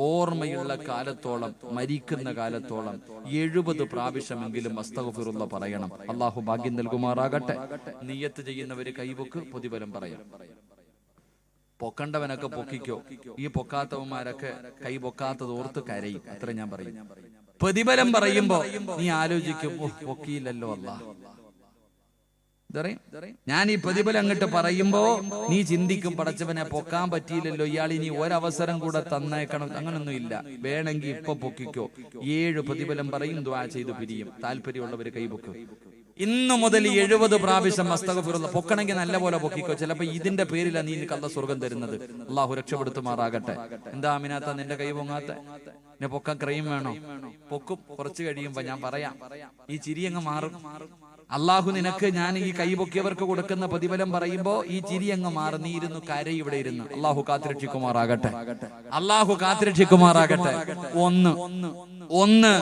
ഓർമ്മയുള്ള കാലത്തോളം, മരിക്കുന്ന കാലത്തോളം 70 പ്രാവശ്യമെങ്കിലും അസ്തഗ്ഫിറുല്ലാഹ് പറയണം. അള്ളാഹു ഭാഗ്യം നൽകുമാറാകട്ടെ. നിയ്യത്ത് ചെയ്യുന്നവര് കൈപൊക്ക്, പ്രതിഫലം പറയാം. പൊക്കണ്ടവനൊക്കെ പൊക്കിക്കോ. ഈ പൊക്കാത്തവന്മാരൊക്കെ കൈ പൊക്കാത്തത് ഓർത്ത് കരയും. അത്ര ഞാൻ പറയും. പ്രതിഫലം പറയുമ്പോ നീ ആലോചിക്കും, പൊക്കിയില്ലല്ലോ അല്ലാഹ്. ഞാൻ ഈ പ്രതിഫലം അങ്ങോട്ട് പറയുമ്പോ നീ ചിന്തിക്കും, പടച്ചവനെ പൊക്കാൻ പറ്റിയില്ലല്ലോ, ഇയാൾ ഇനി ഒരവസരം കൂടെ തന്നേക്കണം. അങ്ങനൊന്നും ഇല്ല. വേണമെങ്കിൽ ഇപ്പൊ പൊക്കിക്കോ. 7 പ്രതിഫലം പറയും, ദുആ ചെയ്ത് പിരിയും. താല്പര്യമുള്ളവര് കൈപൊക്കും. ഇന്നു മുതൽ 70 പ്രാവശ്യം അസ്തഗ്ഫിറുല്ലാഹ് പൊക്കണമെങ്കിൽ നല്ല പോലെ പൊക്കിക്കോ. ചിലപ്പോ ഇതിന്റെ പേരിലാണ് നീ അല്ലാഹ് സ്വർഗം തരുന്നത്. അള്ളാഹു രക്ഷപ്പെടുത്തുമാറാകട്ടെ. എന്താ അമിനാത്ത നിന്റെ കൈ പൊങ്ങാത്ത? എന്നെ പൊക്കാൻ ക്രൈം വേണോ? പൊക്കും. കുറച്ച് കഴിയുമ്പോ ഞാൻ പറയാം, ഈ ചിരി അങ്ങ് മാറും. അള്ളാഹു നിനക്ക് ഞാൻ ഈ കൈ പൊക്കിയവർക്ക് കൊടുക്കുന്ന പ്രതിഫലം പറയുമ്പോ ഈ ചിരി അങ്ങ് മാറും. നീ ഇരുന്നു കരയും ഇവിടെ ഇരുന്ന്. അള്ളാഹു കാത്തുരക്ഷിക്കുമാറാകട്ടെ. അള്ളാഹു കാത്തുരക്ഷിക്കുമാറാകട്ടെ. ഒന്ന്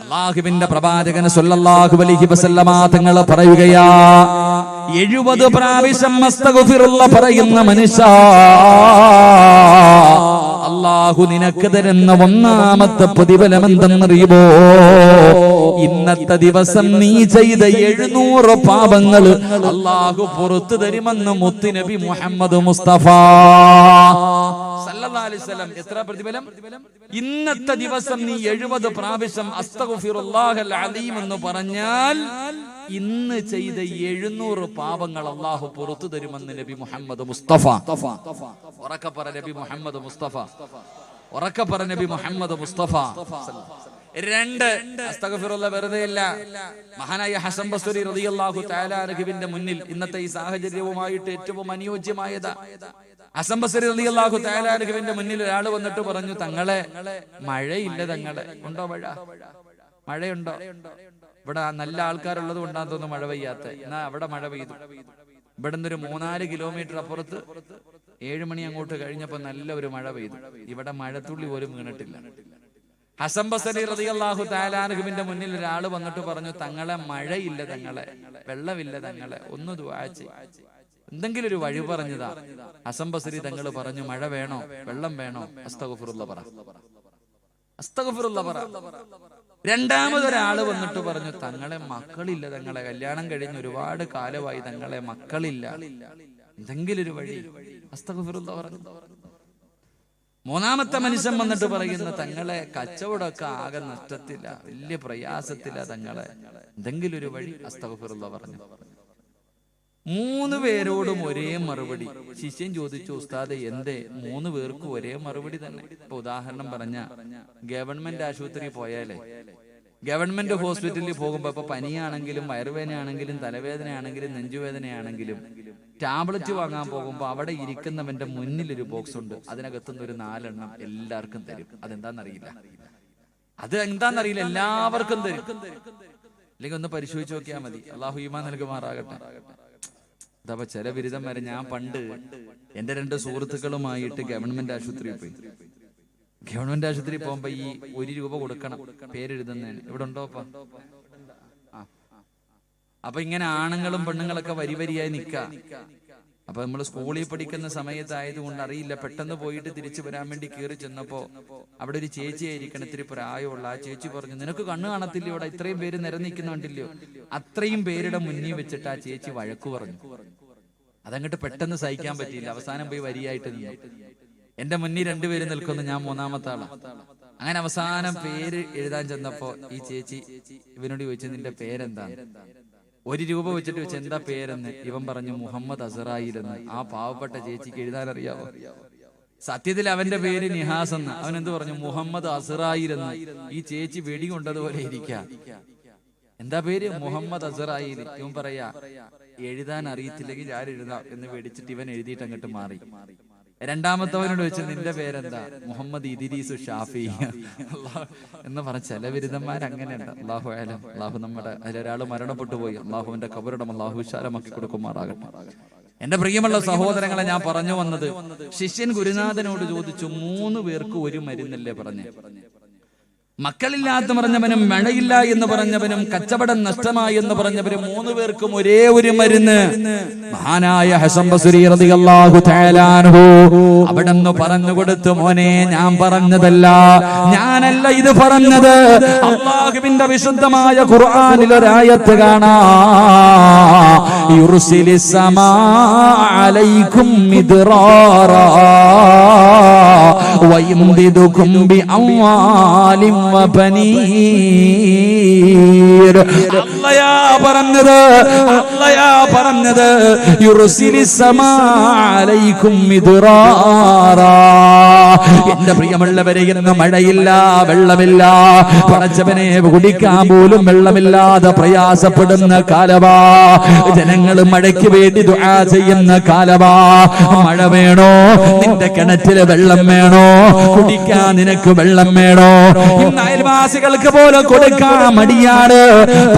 അല്ലാഹുവിന്റെ പ്രവാചകൻ സല്ലല്ലാഹു അലൈഹി വസല്ലമ തങ്ങൾ പറയുകയാ, 70 പ്രാവശ്യം അസ്തഗ്ഫിറുല്ലാഹ് പറയുന്ന മനുഷ്യ, അല്ലാഹു നിനക്ക് തരുന്ന ഒന്നാമത്തെ പ്രതിഫലം എന്തെന്നറിയുമോ? ഇന്നത്തെ ദിവസം നീ ചെയ്ത 700 പാപങ്ങൾ അല്ലാഹു പുറത്തു തരുമെന്ന് മുത്തുനബി മുഹമ്മദ് മുസ്തഫ സല്ലല്ലാഹു അലൈഹി വസല്ലം. എത്ര പ്രതിഫലം? ഇന്നത്തെ ദിവസം നീ 70 പ്രാവശ്യം അസ്തഗ്ഫിറുല്ലാഹൽ അലീം എന്ന് പറഞ്ഞാൽ ഇന്ന് ചെയ്ത 700 പാപങ്ങൾ അല്ലാഹു പുറത്തു തരുമെന്ന് നബി മുഹമ്മദ് മുസ്തഫ. ഉറക്കെ പറ നബി മുഹമ്മദ് മുസ്തഫ. ഉറക്കെ പറ നബി മുഹമ്മദ് മുസ്തഫ. 2 അസ്തഗ്ഫിറുല്ലാഹ് വെറുതെ ഇല്ല. മഹാനായ ഹസൻ ബസ്രി റളിയല്ലാഹു തആല അൻഹുവിന്റെ മുന്നിൽ ഇന്നത്തെ ഈ സാഹചര്യവുമായിട്ട് ഏറ്റവും അനുയോജ്യമായതാ. ഹസൻ ബസ്രി റളിയല്ലാഹു തആല അൻഹുവിന്റെ മുന്നിൽ ഒരാൾ വന്നിട്ട് പറഞ്ഞു, തങ്ങളെ മഴയില്ല, തങ്ങളെ ഉണ്ടോ മഴ? മഴയുണ്ടോ? ഇവിടെ നല്ല ആൾക്കാരുള്ളത് കൊണ്ടാന്ന് തോന്നുന്നു മഴ പെയ്യാത്ത. എന്നാ അവിടെ മഴ പെയ്തു. ഇവിടെ നിന്നൊരു 3-4 കിലോമീറ്റർ അപ്പുറത്ത് 7 മണി അങ്ങോട്ട് കഴിഞ്ഞപ്പോ നല്ല ഒരു മഴ പെയ്തു. ഇവിടെ മഴത്തുള്ളി പോലും വീണിട്ടില്ല. ഹസൻ ബസ്രി റളിയല്ലാഹു തആല അൻഹുവിന്റെ മുന്നിൽ ഒരാൾ വന്നിട്ട് പറഞ്ഞു, തങ്ങളെ മഴയില്ല, തങ്ങളെ വെള്ളമില്ല, തങ്ങളെ ഒന്ന് ദുആ ചെയ്യ്, എന്തെങ്കിലും ഒരു വഴി പറഞ്ഞതാ. ഹസൻ ബസ്രി തങ്ങൾ പറഞ്ഞു, മഴ വേണോ, വെള്ളം വേണോ? അസ്തഗ്ഫിറുല്ലാഹ് പറ, അസ്തഗ്ഫിറുല്ലാഹ് പറ. രണ്ടാമതൊരാള് വന്നിട്ട് പറഞ്ഞു, തങ്ങളെ മക്കളില്ല, തങ്ങളെ കല്യാണം കഴിഞ്ഞ് ഒരുപാട് കാലമായി, തങ്ങളെ മക്കളില്ല, എന്തെങ്കിലും ഒരു വഴി. അസ്തഗ്ഫിറുല്ലാഹ് പറഞ്ഞു. മൂന്നാമത്തെ മനുഷ്യൻ വന്നിട്ട് പറയുന്നു, തങ്ങളെ കച്ചവടമൊക്കെ ആകെ നഷ്ടത്തില്ല, വലിയ പ്രയാസത്തില്ല, തങ്ങളെ എന്തെങ്കിലും ഒരു വഴി. അസ്തഗ്ഫിറുല്ലാഹ് പറഞ്ഞു. 3 പേരോടും ഒരേ മറുപടി. ശിഷ്യൻ ചോദിച്ചു, ഉസ്താദെ എന്തേ 3 പേർക്കും ഒരേ മറുപടി തന്നെ? ഇപ്പൊ ഉദാഹരണം പറഞ്ഞ ഗവൺമെന്റ് ആശുപത്രി പോയാലേ, ഗവൺമെന്റ് ഹോസ്പിറ്റലിൽ പോകുമ്പോ ഇപ്പൊ പനിയാണെങ്കിലും വയറുവേദനയാണെങ്കിലും തലവേദനയാണെങ്കിലും നെഞ്ചുവേദനയാണെങ്കിലും ടാബ്ലറ്റ് വാങ്ങാൻ പോകുമ്പോ അവിടെ ഇരിക്കുന്നവന്റെ മുന്നിൽ ഒരു ബോക്സ് ഉണ്ട്. അതിനകത്തുനിന്ന് ഒരു 4 എണ്ണം എല്ലാവർക്കും തരും. അതെന്താന്നറിയില്ല, എല്ലാവർക്കും തരും. അല്ലെങ്കിൽ ഒന്ന് പരിശോധിച്ച് നോക്കിയാൽ മതി. അള്ളാഹു ഈമാൻ നൽകുമാറാകട്ടെ. അതപ്പോ ചില ബിരുദന്മാരെ, ഞാൻ പണ്ട് എന്റെ 2 സുഹൃത്തുക്കളുമായിട്ട് ഗവൺമെന്റ് ആശുപത്രിയിൽ പോയി. ഗവൺമെന്റ് ആശുപത്രി പോകുമ്പോ ഈ 1 രൂപ കൊടുക്കണം പേരെഴുതുന്നതിന്. ഇവിടെ ഉണ്ടോ? അപ്പൊ ഇങ്ങനെ ആണുങ്ങളും പെണ്ണുങ്ങളൊക്കെ വരിയായി നിൽക്കാം. അപ്പൊ നമ്മൾ സ്കൂളിൽ പഠിക്കുന്ന സമയത്തായതുകൊണ്ട് അറിയില്ല. പെട്ടെന്ന് പോയിട്ട് തിരിച്ചു വരാൻ വേണ്ടി കയറി ചെന്നപ്പോ അവിടെ ഒരു ചേച്ചിയായിരിക്കണം, ഇത്തിരി പ്രായമുള്ള. ആ ചേച്ചി പറഞ്ഞു, നിനക്ക് കണ്ണ് കാണത്തില്ലയോ, ഇവിടെ ഇത്രയും പേര് നിരന്നിക്കുന്നുണ്ടല്ലോ. അത്രയും പേരുടെ മുന്നിൽ വെച്ചിട്ട് ആ ചേച്ചി വഴക്കു പറഞ്ഞു. അതങ്ങോട്ട് പെട്ടെന്ന് സഹിക്കാൻ പറ്റിയില്ല. അവസാനം പോയി വരിയായിട്ട് നിന്നു. എന്റെ മുന്നിൽ 2 പേര് നിൽക്കുന്നു, ഞാൻ 3ാമത്തെ ആളാ. അങ്ങനെ അവസാനം പേര് എഴുതാൻ ചെന്നപ്പോ ഈ ചേച്ചി ഇവനോട് ചോദിച്ചു, നിന്റെ പേരെന്താണ്? 1 രൂപ വെച്ചിട്ട് വെച്ച് എന്താ പേരെന്ന്. ഇവൻ പറഞ്ഞു, മുഹമ്മദ് അസറായിൽ എന്ന്. ആ പാവപ്പെട്ട ചേച്ചിക്ക് എഴുതാൻ അറിയാവോ? സത്യത്തിൽ അവന്റെ പേര് നിഹാസ് എന്ന്. അവൻ എന്ത് പറഞ്ഞു? മുഹമ്മദ് അസറായിൽ എന്ന്. ഈ ചേച്ചി വെടി കൊണ്ടതുപോലെ ഇരിക്കാം. എന്താ പേര്? മുഹമ്മദ് അസറായിൽ. ഇവൻ പറയാ, എഴുതാൻ അറിയത്തില്ലെങ്കിൽ ഞാൻ എഴുതാം എന്ന് പേടിച്ചിട്ട് ഇവൻ എഴുതിയിട്ട് അങ്ങോട്ട് മാറി. രണ്ടാമത്തവനോട് വെച്ച്, നിന്റെ പേരെന്താ? മുഹമ്മദ് ഇദ്രീസ് ഷാഫി എന്ന് പറഞ്ഞ ചില ബിരുദന്മാർ അങ്ങനെയുണ്ട്. അല്ലാഹു അലം. അല്ലാഹു നമ്മുടെ അതിലൊരാൾ മരണപ്പെട്ടു പോയി. അല്ലാഹുവിന്റെ ഖബറിടം അല്ലാഹു വിശാലമാക്കി കൊടുക്കുമാറാകട്ടെ. എന്റെ പ്രിയമുള്ള സഹോദരങ്ങളെ, ഞാൻ പറഞ്ഞു വന്നത്, ശിഷ്യൻ ഗുരുനാഥനോട് ചോദിച്ചു, 3 പേർക്ക് ഒരു മരുന്നല്ലേ പറഞ്ഞേ? മക്കളില്ലാത്ത പറഞ്ഞവനും മഴയില്ല എന്ന് പറഞ്ഞവനും കച്ചവടം നഷ്ടമായി എന്ന് പറഞ്ഞവരും 3 പേർക്കും ഒരേ ഒരു മരുന്ന്. മഹാനായ ഹസൻ ബസ്രി റളിയല്ലാഹു തആല അൻഹു അവിടെന്ന് പറഞ്ഞു കൊടുത്തു, മോനെ ഞാൻ പറഞ്ഞതല്ല, ഞാനല്ല ഇത് പറഞ്ഞത്. അല്ലാഹുവിന്റെ വിശുദ്ധമായ ഖുർആനിൽ ഒരായത്ത് കാണാം, യുർസിലിസ് സമാ അലൈക്കും മിദ്റാറാ വയംദിദുകും ബിഅംവാലിൻ വബനീർ. അല്ലാഹ് പറഞ്ഞത് യുർസിലിസ് സമാ അലൈക്കും മിദ്റാറാ. എന്റെ പ്രിയമുള്ളവരെ, ഇന്ന് മഴയില്ല, വെള്ളമില്ല, പടച്ചവനെ കുടിക്കാൻ പോലും വെള്ളമില്ലാതെ പ്രയാസപ്പെടുന്ന കാലവാ. ജനങ്ങൾ മഴയ്ക്ക് വേണ്ടി ദുആ ചെയ്യുന്ന കാലവാ. മഴ വേണോ? നിന്റെ കിണറ്റില് വെള്ളം വേണോ? കുടിക്കാൻ നിനക്ക് വെള്ളം വേണോ? ഇന്ന് അയൽവാസികൾക്ക് പോലും കൊടുക്കാൻ മടിയാണ്.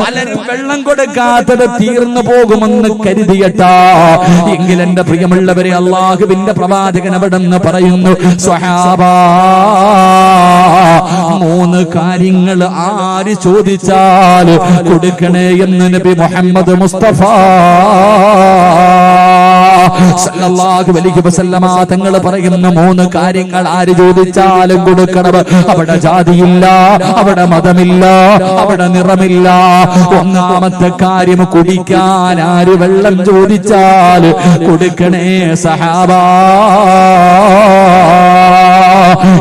പലരും വെള്ളം കൊടുക്കാത്തത് തീർന്നു പോകുമെന്ന് കരുതിയട്ടാ. എങ്കിൽ എന്റെ പ്രിയമുള്ളവരെ, അല്ലാഹുവിന്റെ പ്രവാചകൻ അവിടെന്ന് പറയുന്നു, സ്വഹാബാ, 3 കാര്യങ്ങൾ ആര് ചോദിച്ചാൽ കൊടുക്കണേ എന്ന് നബി മുഹമ്മദ് മുസ്തഫ സല്ലല്ലാഹു അലൈഹി വസല്ലമ തങ്ങൾ പറയുന്ന 3 കാര്യങ്ങൾ ആര് ചോദിച്ചാലും കൊടുക്കണം. അവിടെ ജാതിയില്ല, അവിടെ മതമില്ല, അവിടെ നിറമില്ല. ഒന്നാമത്തെ കാര്യം, കുടിക്കാൻ ആര് വെള്ളം ചോദിച്ചാൽ കൊടുക്കണേ സഹാബാ.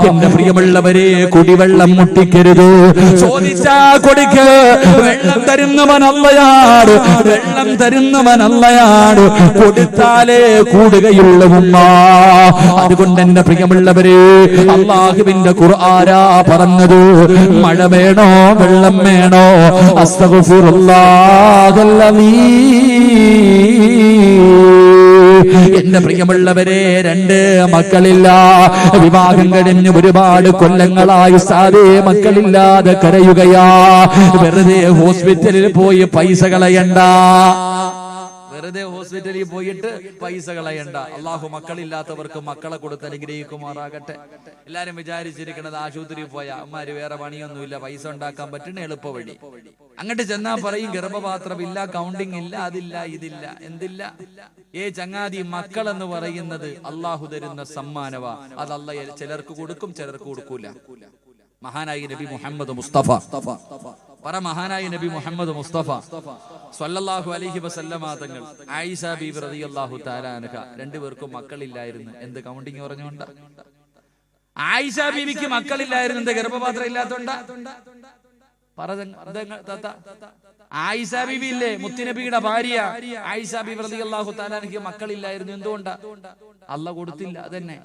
എന്റെ പ്രിയമുള്ളവരെ, കുടിവെള്ളം മുട്ടിക്കരുത്. ചോദിച്ചാ കൊടുക്ക്. വെള്ളം തരുന്നവൻ അല്ലാഹുവാണ്, വെള്ളം തരുന്നവൻ അല്ലാഹുവാണ്. കൊടുത്താലേ കൂടുകയുള്ളൂ. അതുകൊണ്ട് എന്റെ പ്രിയമുള്ളവരെ, അല്ലാഹുവിന്റെ ഖുർആനാ പറഞ്ഞത്, മഴ വേണോ വെള്ളം വേണോ? അസ്തഗ്ഫിറുല്ലാഹല്ലദീ. എന്റെ പ്രിയമുള്ളവരെ, 2 മക്കളില്ല, വിവാഹം കഴിഞ്ഞ് ഒരുപാട് കൊല്ലങ്ങളായി സാരേ മക്കളില്ലാതെ കരയുകയാ. വെറുതെ ഹോസ്പിറ്റലിൽ പോയി പൈസ കളയണ്ട, വെറുതെ ഹോസ്പിറ്റലിൽ പോയിട്ട് പൈസ കളയണ്ട. അള്ളാഹു മക്കളില്ലാത്തവർക്ക് മക്കളെ കൊടുത്ത് അനുഗ്രഹിക്കുമാറാകട്ടെ. എല്ലാരും വിചാരിച്ചിരിക്കണത് ആശുപത്രിയിൽ പോയ അമ്മമാര് വേറെ പണിയൊന്നുമില്ല, പൈസ ഉണ്ടാക്കാൻ പറ്റുന്ന എളുപ്പ വഴി. അങ്ങോട്ട് ചെന്നാ പറയും ഗർഭപാത്രമില്ല, കൗണ്ടിങ് ഇല്ല, അതില്ല, ഇതില്ല, എന്തില്ല. ചങ്ങാതി, മക്കൾ എന്ന് പറയുന്നത് അള്ളാഹു തരുന്ന സമ്മാനവാ. അത് അല്ലാഹ് ചിലർക്ക് കൊടുക്കും, ചിലർക്ക് കൊടുക്കൂല. മഹാനായി നബി മുഹമ്മദ് മുസ്തഫ മഹാനായി നബി മുഹമ്മദ് മുസ്തഫ സ്വല്ലല്ലാഹു അലൈഹി വസല്ലമ തങ്ങൾ ആയിഷ ബീബി റളിയല്ലാഹു തആല അൻഹ 2 പേർക്കും മക്കളില്ലായിരുന്നു. എന്ത് കൗണ്ടിങ് പറഞ്ഞുകൊണ്ട്? ആയിഷ ബീവിക്ക് മക്കളില്ലായിരുന്നു, എന്ത് ഗർഭപാത്രം ഇല്ലാത്തോണ്ടാ? ആയിഷ ബീബി ഇല്ലേ, മുത്തുനബിയുടെ ഭാര്യ ആയിഷ ബീബി റളിയല്ലാഹു തആല അൻഹയ്ക്ക് മക്കളില്ലായിരുന്നു. എന്തുകൊണ്ടാ? അല്ലാഹ് കൊടുത്തില്ല. അതന്നെ.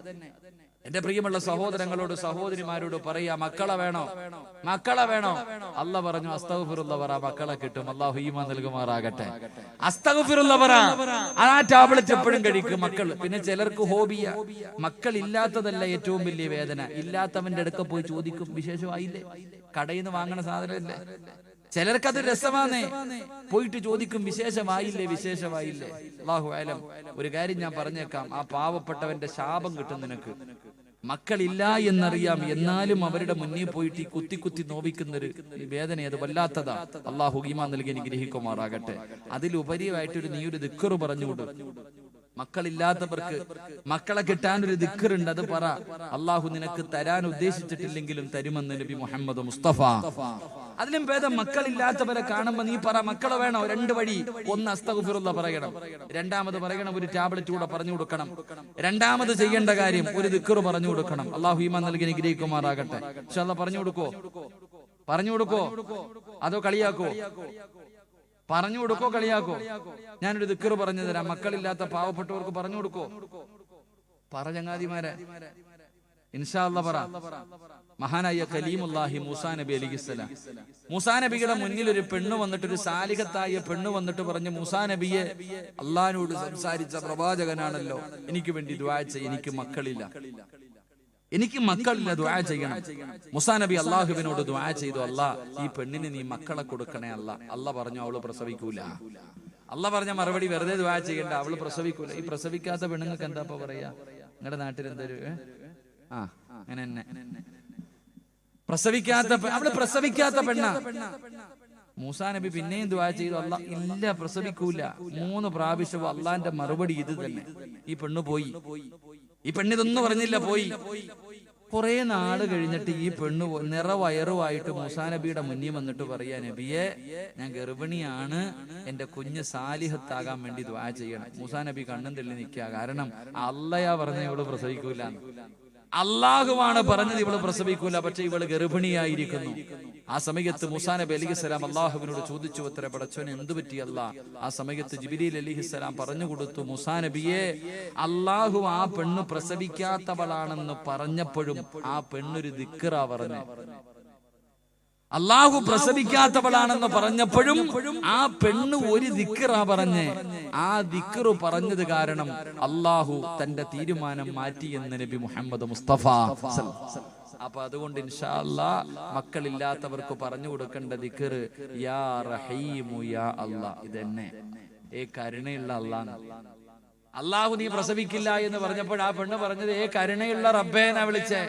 എന്റെ പ്രിയമുള്ള സഹോദരങ്ങളോട് സഹോദരിമാരോട് പറയാ, മക്കളെ വേണോ? മക്കളെ വേണോ? അല്ലാഹ് പറഞ്ഞു, അസ്തഗ്ഫിറുല്ലാഹ് പറ, മക്കളെ കിട്ടും. അല്ലാഹു ഈമാൻ നൽകുമാറാകട്ടെ. അസ്തഗ്ഫിറുല്ലാഹ് പറ, ആ ടാബ്ലറ്റ് എപ്പോഴും കഴിക്കും മക്കൾ. പിന്നെ ചിലർക്ക് ഹോബിയ, മക്കൾ ഇല്ലാത്തതല്ല ഏറ്റവും വലിയ വേദന, ഇല്ലാത്തവന്റെ അടുക്ക പോയി ചോദിക്കും, വിശേഷമായില്ലേ? കടയിൽ നിന്ന് വാങ്ങണ സാധനമല്ലേ? ചിലർക്കത് രസമാന്നേ, പോയിട്ട് ചോദിക്കും, വിശേഷമായില്ലേ, വിശേഷമായില്ലേ. അല്ലാഹു അലം. ഒരു കാര്യം ഞാൻ പറഞ്ഞേക്കാം, ആ പാവപ്പെട്ടവന്റെ ശാപം കിട്ടും നിനക്ക്. മക്കളില്ല എന്നറിയാം, എന്നാലും അവരുടെ മുന്നിൽ പോയിട്ട് ഈ കുത്തി കുത്തി നോവിക്കുന്നൊരു വേദന, അത് വല്ലാത്തതാ. അല്ലാഹു ഈമാൻ നൽകി അനുഗ്രഹിക്കുമാറാകട്ടെ. അതിലുപരിയായിട്ടൊരു നീ ഒരു ദിക്ർ പറഞ്ഞുകൊടു. മക്കളില്ലാത്തവർക്ക് മക്കളെ കിട്ടാനൊരു ദിക്റുണ്ട്, അത് പറ. അള്ളാഹു നിനക്ക് തരാൻ ഉദ്ദേശിച്ചിട്ടില്ലെങ്കിലും തരുമെന്ന് നബി മുഹമ്മദ് മുസ്തഫ. അതിലും ഭേദം മക്കളില്ലാത്തവരെ കാണുമ്പോ നീ പറ, മക്കളെ വേണോ? 2 വഴി. ഒന്ന്, അസ്തഗ്ഫിറുല്ലാഹ് പറയണം. 2ാമത് പറയണം, ഒരു ടാബ്ലറ്റ് കൂടെ പറഞ്ഞു കൊടുക്കണം. 2ാമത് ചെയ്യേണ്ട കാര്യം, ഒരു ദിക്ർ പറഞ്ഞു കൊടുക്കണം. അള്ളാഹു ഈമാൻ നൽകി അനുഗ്രഹിക്കുമാറാകട്ടെ. ഇൻഷാ അല്ലാഹ് പറഞ്ഞു കൊടുക്കോ? അതോ കളിയാക്കോ? പറഞ്ഞു കൊടുക്കോ, കളിയാക്കോ? ഞാനൊരു ദിക്ർ പറഞ്ഞു തരാം, മക്കളില്ലാത്ത പാവപ്പെട്ടവർക്ക് പറഞ്ഞു കൊടുക്കോ? പറ ചങ്ങാതിമാരെ, ഇൻഷാ അല്ലാഹ് പറ. മഹാനായ കലീമുല്ലാഹി മൂസാ നബി അലൈഹിസ്സലാം, മൂസാ നബിയുടെ മുന്നിൽ ഒരു പെണ്ണ് വന്നിട്ട്, ഒരു സാലിഹത്തായ പെണ്ണ് വന്നിട്ട് പറഞ്ഞു, മൂസാ നബിയെ, അള്ളാഹിനോട് സംസാരിച്ച പ്രവാചകനാണല്ലോ, എനിക്ക് വേണ്ടി ദുആ ചെയ്യ്, എനിക്ക് മക്കളില്ല, ദുആ ചെയ്യണം. മൂസാ നബി അള്ളാഹുവിനോട് ദുആ ചെയ്തു, അല്ലാഹ് ഈ പെണ്ണിന് നീ മക്കളെ കൊടുക്കണേ അല്ലാഹ്. അല്ലാഹ് പറഞ്ഞു, അവള് പ്രസവിക്കൂല. അല്ലാഹ് പറഞ്ഞ മറുപടി, വെറുതെ ദുആ ചെയ്യണ്ട, അവള് പ്രസവിക്കൂല. ഈ പ്രസവിക്കാത്ത പെണ്ണുങ്ങൾക്ക് എന്താ പറയാ? നിങ്ങളുടെ നാട്ടിൽ എന്തൊരു അങ്ങനെ തന്നെ അവള് പ്രസവിക്കാത്ത പെണ്ണ. മൂസാ നബി പിന്നെയും ദുആ ചെയ്തു, അല്ലാഹ് ഇല്ല പ്രസവിക്കൂല. 3 പ്രാവശ്യവും അള്ളാന്റെ മറുപടി ഇത് തന്നെ. ഈ പെണ്ണ് പോയി. ഈ പെണ്ണിതൊന്നും പറഞ്ഞില്ല, പോയി. കുറെ നാള് കഴിഞ്ഞിട്ട് ഈ പെണ്ണ് നിറവയറുമായിട്ട് മൂസാ നബിയുടെ മുന്നിൽ വന്നിട്ട് പറയാ, നബിയെ ഞാൻ ഗർഭിണിയാണ്, എന്റെ കുഞ്ഞ് സാലിഹത്താകാൻ വേണ്ടി ദുആ ചെയ്യണം. മൂസാ നബി കണ്ണും തെള്ളി നിൽക്കുക. കാരണം അള്ളയാ പറഞ്ഞ ഇവള് പ്രസവിക്കൂല, അള്ളാഹുവാണ് പറഞ്ഞത് ഇവള് പ്രസവിക്കൂല, പക്ഷെ ഇവള് ഗർഭിണിയായിരിക്കുന്നു. ആ സമയത്ത് മൂസാ നബി അലൈഹിസ്സലാം അള്ളാഹുവിനോട് ചോദിച്ചു, ഉത്തര പടച്ചോനെ എന്തു പറ്റി അല്ലാ? ആ സമയത്ത് ജിബ്രീൽ അലൈഹിസ്സലാം പറഞ്ഞു കൊടുത്തു, മൂസാ നബിയെ, അള്ളാഹു ആ പെണ്ണ് പ്രസവിക്കാത്തവളാണെന്ന് പറഞ്ഞപ്പോഴും ആ പെണ്ണൊരു ദിക്റാ പറഞ്ഞു. അള്ളാഹു പ്രസവിക്കാത്തവളാണെന്ന് പറഞ്ഞപ്പോഴും ആ പെണ്ണ് ഒരു ദിക്റാ പറഞ്ഞ്. ആ ദിക്റ് പറഞ്ഞത് കാരണം അള്ളാഹു തന്റെ തീരുമാനം മാറ്റി എന്ന് നബി മുഹമ്മദ് മുസ്തഫ. അപ്പൊ അതുകൊണ്ട് ഇൻഷാ അല്ലാഹ് മക്കളില്ലാത്തവർക്ക് പറഞ്ഞു കൊടുക്കേണ്ട ദിക്റ് യാ റഹീമു യാ അല്ലാഹ്. ഇതെന്നെ കരുണയുള്ള അല്ലാഹ്. അള്ളാഹു നീ പ്രസവിക്കില്ല എന്ന് പറഞ്ഞപ്പോൾ ആ പെണ്ണ് പറഞ്ഞത് കരുണയുള്ള റബ്ബേനെ വിളിച്ചേ.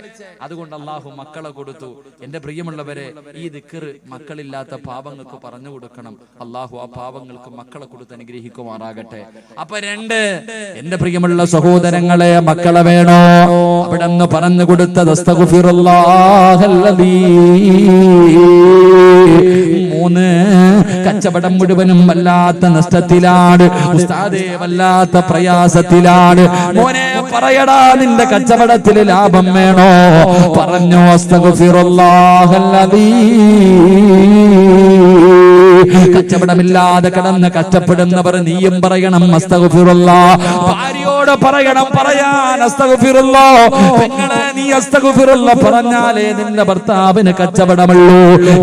അതുകൊണ്ട് അള്ളാഹു മക്കളെ കൊടുത്തു. എന്റെ പ്രിയമുള്ളവരെ, ഈ ദിക്ർ മക്കളില്ലാത്ത പാവങ്ങൾക്ക് പറഞ്ഞു കൊടുക്കണം. അള്ളാഹു ആ പാവങ്ങൾക്ക് മക്കളെ കൊടുത്ത് അനുഗ്രഹിക്കുമാറാകട്ടെ. അപ്പൊ 2, എന്റെ പ്രിയമുള്ള സഹോദരങ്ങളെ, മക്കളെ വേണോ? അവിടെ നിന്ന് പറഞ്ഞു കൊടുത്തത് അസ്തഗ്ഫിറുല്ലാഹല്ലദീ. 3, കച്ചവടം മുഴുവനും വല്ലാത്ത നഷ്ടത്തിലാണ് ഉസ്താദേ, വല്ലാത്ത പ്രയാസത്തിലാണ്. മോനെ പറയടാ, നിന്റെ കച്ചവടത്തിൽ ലാഭം വേണോ? പറഞ്ഞു അസ്തഗ്ഫിറുല്ലാഹല്ലദീ. കച്ചവടമില്ലാതെ കിടന്ന് കഷ്ടപ്പെടുന്നവർ നീയും പറയണം അസ്തഗ്ഫിറുല്ലാഹ്. ഭാര്യയോട് പറയണം പറയാൻ അസ്തഗ്ഫിറുല്ലാഹ്. പെങ്ങളെ, നീ അസ്തഗ്ഫിറുല്ലാഹ് പറഞ്ഞാലേ നിന്റെ ഭർത്താവിന് കച്ചവടമുള്ളൂ,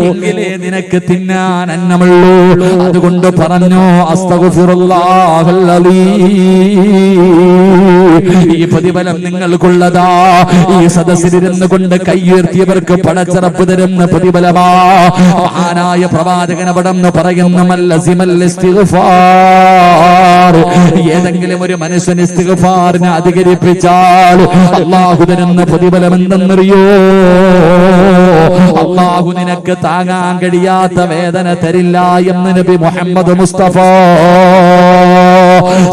എങ്കിലേ നിനക്ക് തിന്നാൻ അന്നമുള്ളൂ. അതുകൊണ്ട് പറഞ്ഞു അസ്തഗ്ഫിറുല്ലാഹല്ലദീ. ഈ പ്രതിഫലം നിങ്ങൾക്കുള്ളതാ. ഈ സദസ്സിലിരുന്ന് കൊണ്ട് കൈയുയർത്തിയവർക്ക് പടച്ചറപ്പ് തരുന്ന പ്രതിഫലമാ. മഹാനായ പ്രവാചകൻ അവിടെ ഏതെങ്കിലും ഒരു മനുഷ്യൻ ഇസ്തിഗ്ഫാറിനെ അധികരിപ്പിച്ചാൽ അല്ലാഹു തരുന്ന പ്രതിഫലം എന്തെന്നറിയോ? അല്ലാഹു നിനക്ക് താങ്ങാൻ കഴിയാത്ത വേദന തരില്ല എന്ന് നബി മുഹമ്മദ് മുസ്തഫ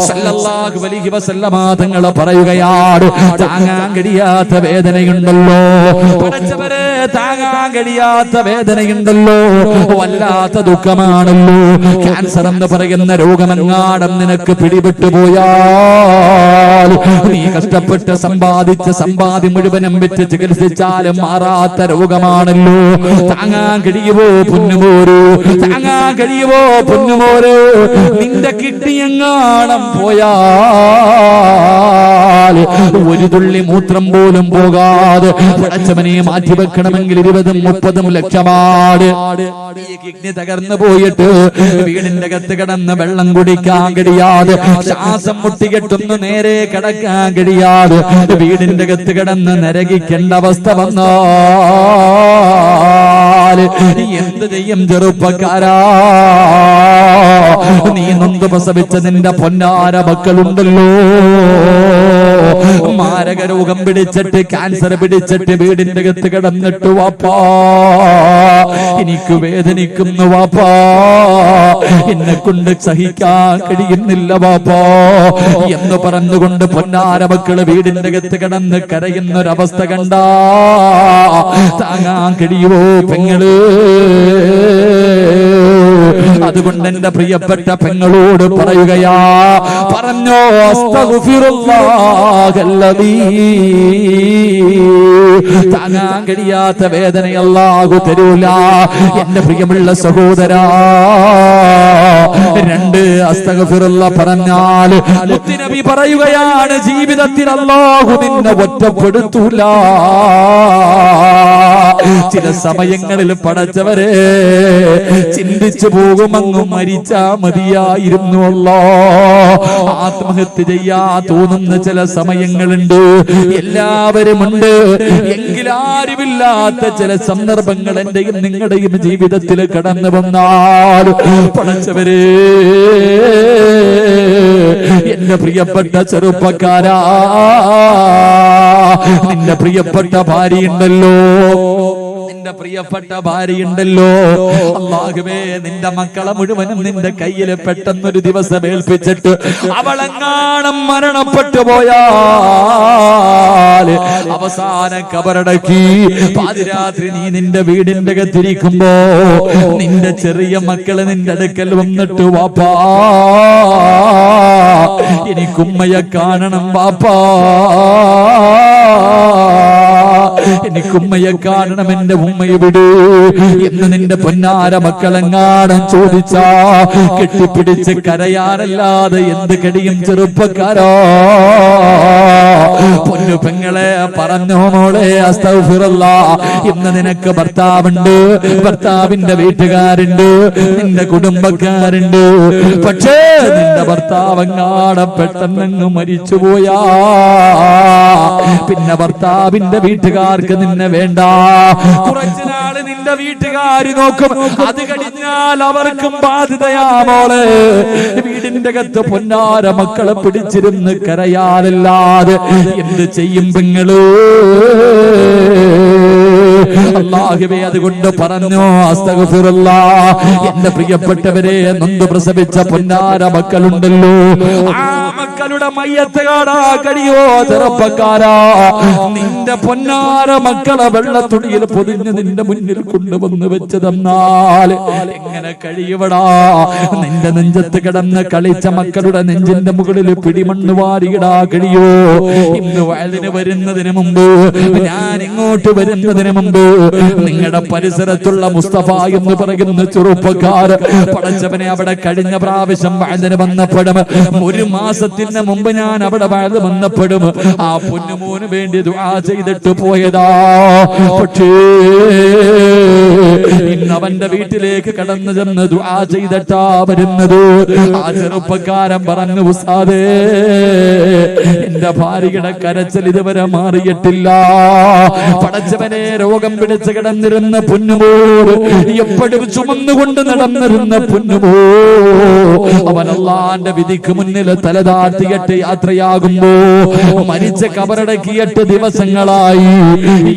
സല്ലല്ലാഹു അലൈഹി വസല്ലമ തങ്ങൾ പറയുകയാണ്. താങ്ങാൻ കഴിയാത്ത വേദനയുണ്ടല്ലോ പടച്ചവരെ, താങ്ങാൻ കഴിയാത്ത വേദനയുണ്ടല്ലോ, വല്ലാത്ത ദുഃഖമാണല്ലോ. ക്യാൻസർ എന്ന് പറയുന്ന രോഗമെങ്ങാടും നിനക്ക് പിടിപെട്ടു പോയാൽ നീ കഷ്ടപ്പെട്ട് സമ്പാദിച്ച സമ്പാദ്യം മുഴുവനും വെച്ച് ചികിത്സിച്ചാലും മാറാത്ത രോഗമാണല്ലോ. താങ്ങാൻ കഴിയുമോ പൊന്നുമോര്? താങ്ങാൻ കഴിയുമോ പൊന്നുമോര്? നിന്റെ കിഡ്നിയെങ്ങാണം പോയാൽ ഒരു തുള്ളി മൂത്രം പോലും പോകാതെ പടച്ചവനെ മാറ്റി വെക്കണമെങ്കിൽ 20-30 ലക്ഷമാണ്. ഈ കിഡ്നി തകർന്നു പോയിട്ട് വീടിന്റെ അകത്ത് കിടന്ന് വെള്ളം കുടിക്കാൻ കഴിയാതെ, ശ്വാസം മുട്ടികെട്ടൊന്ന് നേരെ കിടക്കാൻ കഴിയാതെ വീടിന്റെ അകത്ത് കിടന്ന് നരകിക്കേണ്ട അവസ്ഥ വന്നാൽ എന്ത് ചെയ്യും ചെറുപ്പക്കാരാ? നീ നൊന്ത് പ്രസവിച്ച നിന്റെ പൊന്നാര മക്കളുണ്ടല്ലോ, മാരക രോഗം പിടിച്ചിട്ട് ക്യാൻസർ പിടിച്ചിട്ട് വീടിന്റെ അകത്ത് കിടന്നിട്ട് വാപ്പാ എനിക്ക് വേദനിക്കുന്നു വാപ്പാ, എന്നെ കൊണ്ട് സഹിക്കാൻ കഴിയുന്നില്ല വാപ്പാ എന്ന് പറഞ്ഞുകൊണ്ട് പൊന്നാര മക്കള് വീടിന്റെ അകത്ത് കിടന്ന് കരയുന്നൊരവസ്ഥ കണ്ടാ താങ്ങാൻ കഴിയുമോ പെങ്ങള്? അതുകൊണ്ട് എന്റെ പ്രിയപ്പെട്ട പെങ്ങളോട് പറയുകയാ, പറഞ്ഞോ അസ്തഗ്ഫിറുല്ലാഹല്ലദീ. താങ്ങാൻ കഴിയാത്ത വേദന അല്ലാഹു തരൂല. എന്റെ പ്രിയമുള്ള സഹോദരാ, 2 അസ്തഗ്ഫിറുല്ലാഹ് പറഞ്ഞാൽ മുത്തുനബി പറയുകയാണ്, ജീവിതത്തിൽ അല്ലാഹു നിന്നെ ഒറ്റപ്പെടുത്തൂല. ചില സമയങ്ങളിൽ പടച്ചവരെ ചിന്തിച്ചു പോകുമങ്ങ് മരിച്ചാ മതിയായിരുന്നു അല്ലാ. ആത്മഹത്യ ചെയ്യാ തോന്നുന്ന ചില സമയങ്ങളുണ്ട്, എല്ലാവരുമുണ്ട്. എങ്കിലാരുമില്ലാത്ത ചില സന്ദർഭങ്ങൾ എന്റെയും നിങ്ങളുടെയും ജീവിതത്തിൽ കടന്നു വന്നാൽ പടച്ചവരെ, എന്റെ പ്രിയപ്പെട്ട ചെറുപ്പക്കാരാ, നിന്റെ പ്രിയപ്പെട്ട ഭാര്യയുണ്ടല്ലോ, നിന്റെ പ്രിയപ്പെട്ട ഭാര്യയുണ്ടല്ലോ, അല്ലാഹുവേ നിന്റെ മക്കളെ മുഴുവനും നിന്റെ കയ്യിൽ പെട്ടെന്നൊരു ദിവസം ഏൽപ്പിച്ചിട്ട് അവളെങ്ങാണം മരണപ്പെട്ടു പോയാൽ അവസാന കബറടക്കി പാതിരാത്രി നീ നിന്റെ വീടിന്റെ അകത്തിരിക്കുമ്പോ നിന്റെ ചെറിയ മക്കള് നിന്റെ അടുക്കൽ വന്നിട്ട് വാപ്പാ എനിക്കുമ്മയെ കാണണം വാപ്പാ, എനിക്കുമ്മയെ കാണണം, എന്റെ ഉമ്മയെ വിടൂ എന്ന് നിന്റെ പൊന്നാര മക്കളെങ്ങാനും ചോദിച്ചാ കെട്ടിപ്പിടിച്ച് കരയാനല്ലാതെ എന്ത് കഴിയും ചെറുപ്പക്കാരോ? പൊന്നു പെങ്ങളെ പറഞ്ഞു മോളെ അസ്തഗ്ഫിറുല്ലാഹ്, ഇന്ന് നിനക്ക് ഭർത്താവുണ്ട്, ഭർത്താവിന്റെ വീട്ടുകാരുണ്ട്, നിന്റെ കുടുംബക്കാരുണ്ട്. പക്ഷേ നിന്റെ ഭർത്താവങ്ങാടെ പെട്ടെന്നങ്ങ് മരിച്ചുപോയാ പിന്നെ ഭർത്താവിന്റെ വീട്ടുകാർക്ക് നിന്നെ വേണ്ട. കുറച്ചു നാള് നിന്റെ വീട്ടുകാര് നോക്കും, അത് കഴിഞ്ഞാൽ അവർക്കും ബാധ്യതയാ മോളെ. വീടിന്റെ അകത്ത് പൊന്നാര മക്കളെ പിടിച്ചിരുന്ന് കരയാനല്ലാതെ എന്ത് ചെയ്യും പെങ്ങള്? അല്ലാഹുവേ അതുകൊണ്ട് പറഞ്ഞു അസ്തഗ്ഫിറുല്ലാഹ്, എന്റെ പ്രിയപ്പെട്ടവരെ നൊന്ത് പ്രസവിച്ച പൊന്നാര മക്കളുണ്ടല്ലോ, ആ മക്കളുടെ മയ്യത്ത് കാണാൻ കഴിയോ ചെറുപ്പക്കാരാ? നിന്റെ പൊന്നാര മക്കളെ വെള്ളത്തുണിയിൽ പൊതിഞ്ഞ് നിന്റെ മുന്നിൽ കൊണ്ടുവന്ന് വെച്ച് തന്നാൽ എങ്ങനെ കഴിയുവടാ? നിന്റെ നെഞ്ചത്ത് കിടന്ന് കളിച്ച മക്കളുടെ നെഞ്ചിന്റെ മുകളിൽ പിടിമണ്ണ് വാരിയിടാ കഴിയോ? ഇന്ന് വയലിന് വരുന്നതിന് മുമ്പ്, ഞാൻ ഇങ്ങോട്ട് വരുന്നതിന് മുമ്പ് നിങ്ങളുടെ പരിസരത്തുള്ള മുസ്തഫ എന്ന് പറയുന്ന ചെറുപ്പക്കാർ പടച്ചവനെ അവിടെ കഴിഞ്ഞ പ്രാവശ്യം വയലിന് വന്നപ്പെടും, ഒരു മാസത്തിന് മുമ്പ് ഞാൻ അവിടെ വയൽ വന്നപ്പെടും, ആ പൊന്നുമോന് വേണ്ടി ദുആ ചെയ്തിട്ട് പോയതാ. പക്ഷേ ഇന്ന് അവന്റെ വീട്ടിലേക്ക് കടന്നു ചെന്ന് ദുആ ചെയ്തിട്ടാ വരുന്നത്. ആ ചെറുപ്പക്കാരൻ പറഞ്ഞു, ഉസ്താദേ എന്റെ ഭാര്യയുടെ കരച്ചിൽ ഇതുവരെ മാറിയിട്ടില്ല. പടച്ചവനെ രോഗം പിടിച്ച് കിടന്നിരുന്ന പൊന്നുമോട്, എപ്പോഴും ചുമന്നുകൊണ്ട് നടന്നിരുന്ന പൊന്നുമോ, അവൻ അല്ലാഹുവിന്റെ വിധിക്ക് മുന്നിൽ തലതാഴ്ത്തിയിട്ട് യാത്രയാകുമ്പോ മരിച്ച കബറടക്കി 8 ദിവസങ്ങളായി.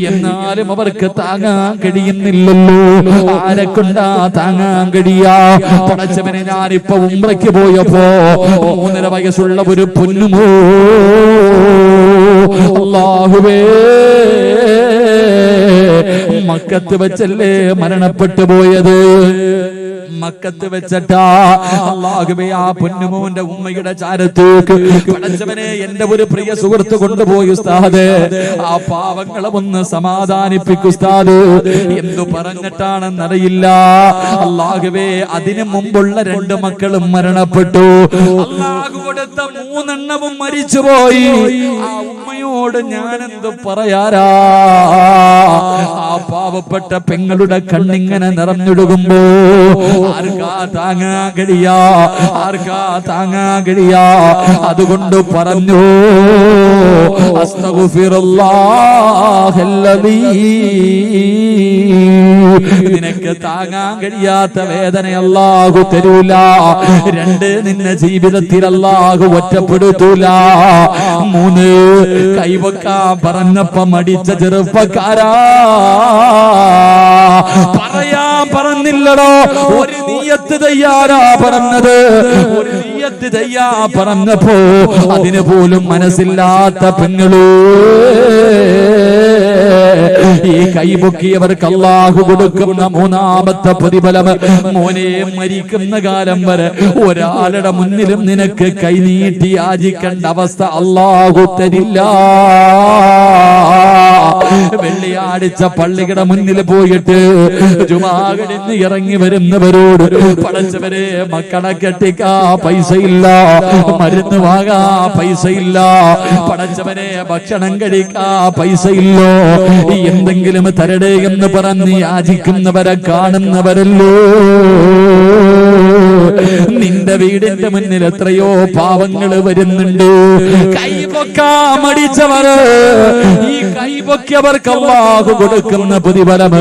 എന്നാലും അവർക്ക് താങ്ങാൻ കഴിയുന്നില്ലല്ലോ. ആരെ കൊണ്ടാ താങ്ങാൻ കഴിയാ? പടച്ചവനെ ഞാനിപ്പോ ഉംറയ്ക്ക് പോയപ്പോ 3.5 വയസ്സുള്ള ഒരു പൊന്നുമോ, അല്ലാഹുവേ മക്കത്ത് വെച്ചല്ലേ മരണപ്പെട്ടു പോയത്. മക്കത്ത് വെച്ചിട്ടാ അല്ലാഹുവേ ആ പൊന്നുമോന്റെ ഉമ്മയുടെ ചാരത്തേക്ക് പടച്ചവനെ എന്റെ ഒരു പ്രിയ സുഹൃത്ത് കൊണ്ടുപോയി. ഉസ്താദേ ആ പാവങ്ങളെ ഒന്ന് സമാധാനിപ്പിക്കു ഉസ്താദ്. എന്തു പറഞ്ഞിട്ടാണെന്നറിയില്ല. അല്ലാഹുവേ അതിനു മുമ്പുള്ള 2 മക്കളും മരണപ്പെട്ടു. അല്ലാഹു കൊടുത്ത 3 എണ്ണവും മരിച്ചുപോയി. ആ ഉമ്മയോട് ഞാനെന്ത് പറയാരാ? ആ പാവപ്പെട്ട പെങ്ങളുടെ കണ്ണിങ്ങനെ നിറഞ്ഞൊടുകുമ്പോ ആർക്കാ താങ്ങാൻ കഴിയാ? ആർക്കാ താങ്ങാൻ കഴിയാ? അതുകൊണ്ട് പറഞ്ഞു, അസ്തഗ്ഫിറുല്ലാഹല്ലദീ, നിനക്ക് താങ്ങാൻ കഴിയാത്ത വേദന അല്ലാഹു തരൂല. 2 നിന്നെ ജീവിതത്തിൽ അല്ലാഹു ഒറ്റപ്പെടുത്തൂല. 3 കൈവക്കാൻ പറഞ്ഞപ്പോ മടിച്ച ചെറുപ്പക്കാരാ, പറയാൻ പറഞ്ഞില്ലടോ. ഒരു നിയ്യത്ത് തയ്യാറാ പറഞ്ഞത്, ഒരു നിയ്യത്ത് തയ്യാ പറഞ്ഞപ്പോ അതിന് പോലും മനസ്സില്ലാത്ത പെങ്ങള്. ഈ കൈപൊക്കിയവർക്ക് അല്ലാഹു കൊടുക്കുന്ന 3ാമത്തെ പ്രതിഫലം, മോനെ മരിക്കുന്ന കാലം വരെ ഒരാളുടെ മുന്നിലും നിനക്ക് കൈനീട്ടി യാചിക്കേണ്ട അവസ്ഥ അല്ലാഹു തരില്ല. വെള്ളിയാഴ്ച പള്ളിയുടെ മുന്നിൽ പോയിട്ട് ജുമാ കഴിഞ്ഞ് ഇറങ്ങി വരുന്നവരോട്, പടച്ചവരെ മക്കളെ കെട്ടിക്കാ പൈസയില്ല, മരുന്ന് വാങ്ങാ പൈസയില്ല, പടച്ചവനെ ഭക്ഷണം കഴിക്കാ പൈസയില്ലോ, എന്തെങ്കിലും തരടേ എന്ന് പറഞ്ഞ് യാചിക്കുന്നവരെ കാണുന്നവരല്ലോ. നിന്റെ വീടിന്റെ മുന്നിൽ എത്രയോ പാവങ്ങള് വരുന്നുണ്ട്. കൈപൊക്കാൻ മടിച്ചവര്, ഈ കൈപൊക്കിയവർക്ക് അല്ലാഹു കൊടുക്കുന്ന പ്രതിഫലം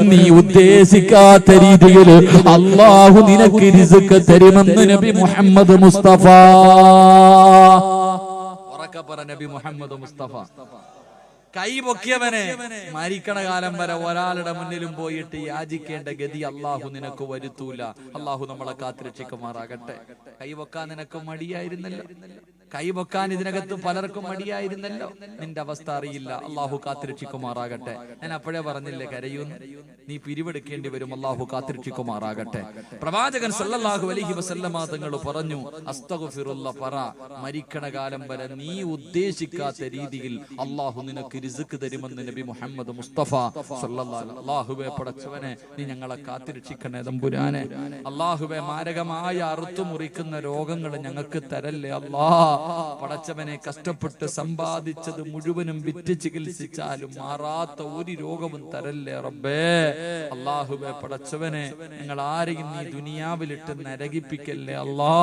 നീ ഉദ്ദേശിക്കാത്ത രീതിയിൽ അല്ലാഹു നിനക്ക് റിസ്ക് തരുമെന്ന് നബി മുഹമ്മദ് മുസ്തഫ. ഉറക്കെ പറ, നബി മുഹമ്മദ് മുസ്തഫ. കൈ പൊക്കിയവനെ മരിക്കണ കാലം വരെ ഒരാളുടെ മുന്നിലും പോയിട്ട് യാചിക്കേണ്ട ഗതി അള്ളാഹു നിനക്ക് വരുത്തൂല. അള്ളാഹു നമ്മളെ കാത്തുരക്ഷിക്കുമാറാകട്ടെ. കൈ പൊക്കാൻ നിനക്ക് മടിയായിരുന്നല്ലോ, കൈ പൊക്കാൻ ഇതിനകത്ത് പലർക്കും മടിയായിരുന്നല്ലോ. നിന്റെ അവസ്ഥ അറിയില്ല. അള്ളാഹു കാത്തുരക്ഷിക്കുമാറാകട്ടെ. ഞാൻ അപ്പോഴേ പറഞ്ഞില്ലേ, കരയൂന്ന്, നീ പിരിവെടുക്കേണ്ടി വരും. അള്ളാഹു കാത്തുരക്ഷിക്കുമാറാകട്ടെ. പ്രവാചകൻ സല്ലല്ലാഹു അലൈഹി വസല്ലമ തങ്ങൾ പറഞ്ഞു, അസ്തഗ്ഫിറുല്ലാ പറ. മരിക്കണ കാലം വരെ നീ ഉദ്ദേശിക്കാത്ത രീതിയിൽ അള്ളാഹു നിനക്ക് റിസ്ക് തരുമെന്ന് നബി മുഹമ്മദ് മുസ്തഫ സല്ലല്ലാഹു അലൈഹി. അല്ലാഹുവേ പടച്ചവനെ, നീ ഞങ്ങളെ കാത്തുരക്ഷിക്കണേ തമ്പുരാനെ. അല്ലാഹുവേ മാരകമായ അറുത്തു മുറിക്കുന്ന രോഗങ്ങൾ ഞങ്ങൾക്ക് തരല്ലേ അല്ലാ. പടച്ചവനെ, കഷ്ടപ്പെട്ട് സമ്പാദിച്ചത് മുഴുവനും വിറ്റ് ചികിത്സിച്ചാലും മാറാത്ത ഒരു രോഗവും തരല്ലേ റബ്ബേ. അല്ലാഹുവേ പടച്ചവനെ, ഞങ്ങൾ ആരെയും നീ ദുനിയാവിലിട്ട് നരകിപ്പിക്കല്ലേ അല്ലാ.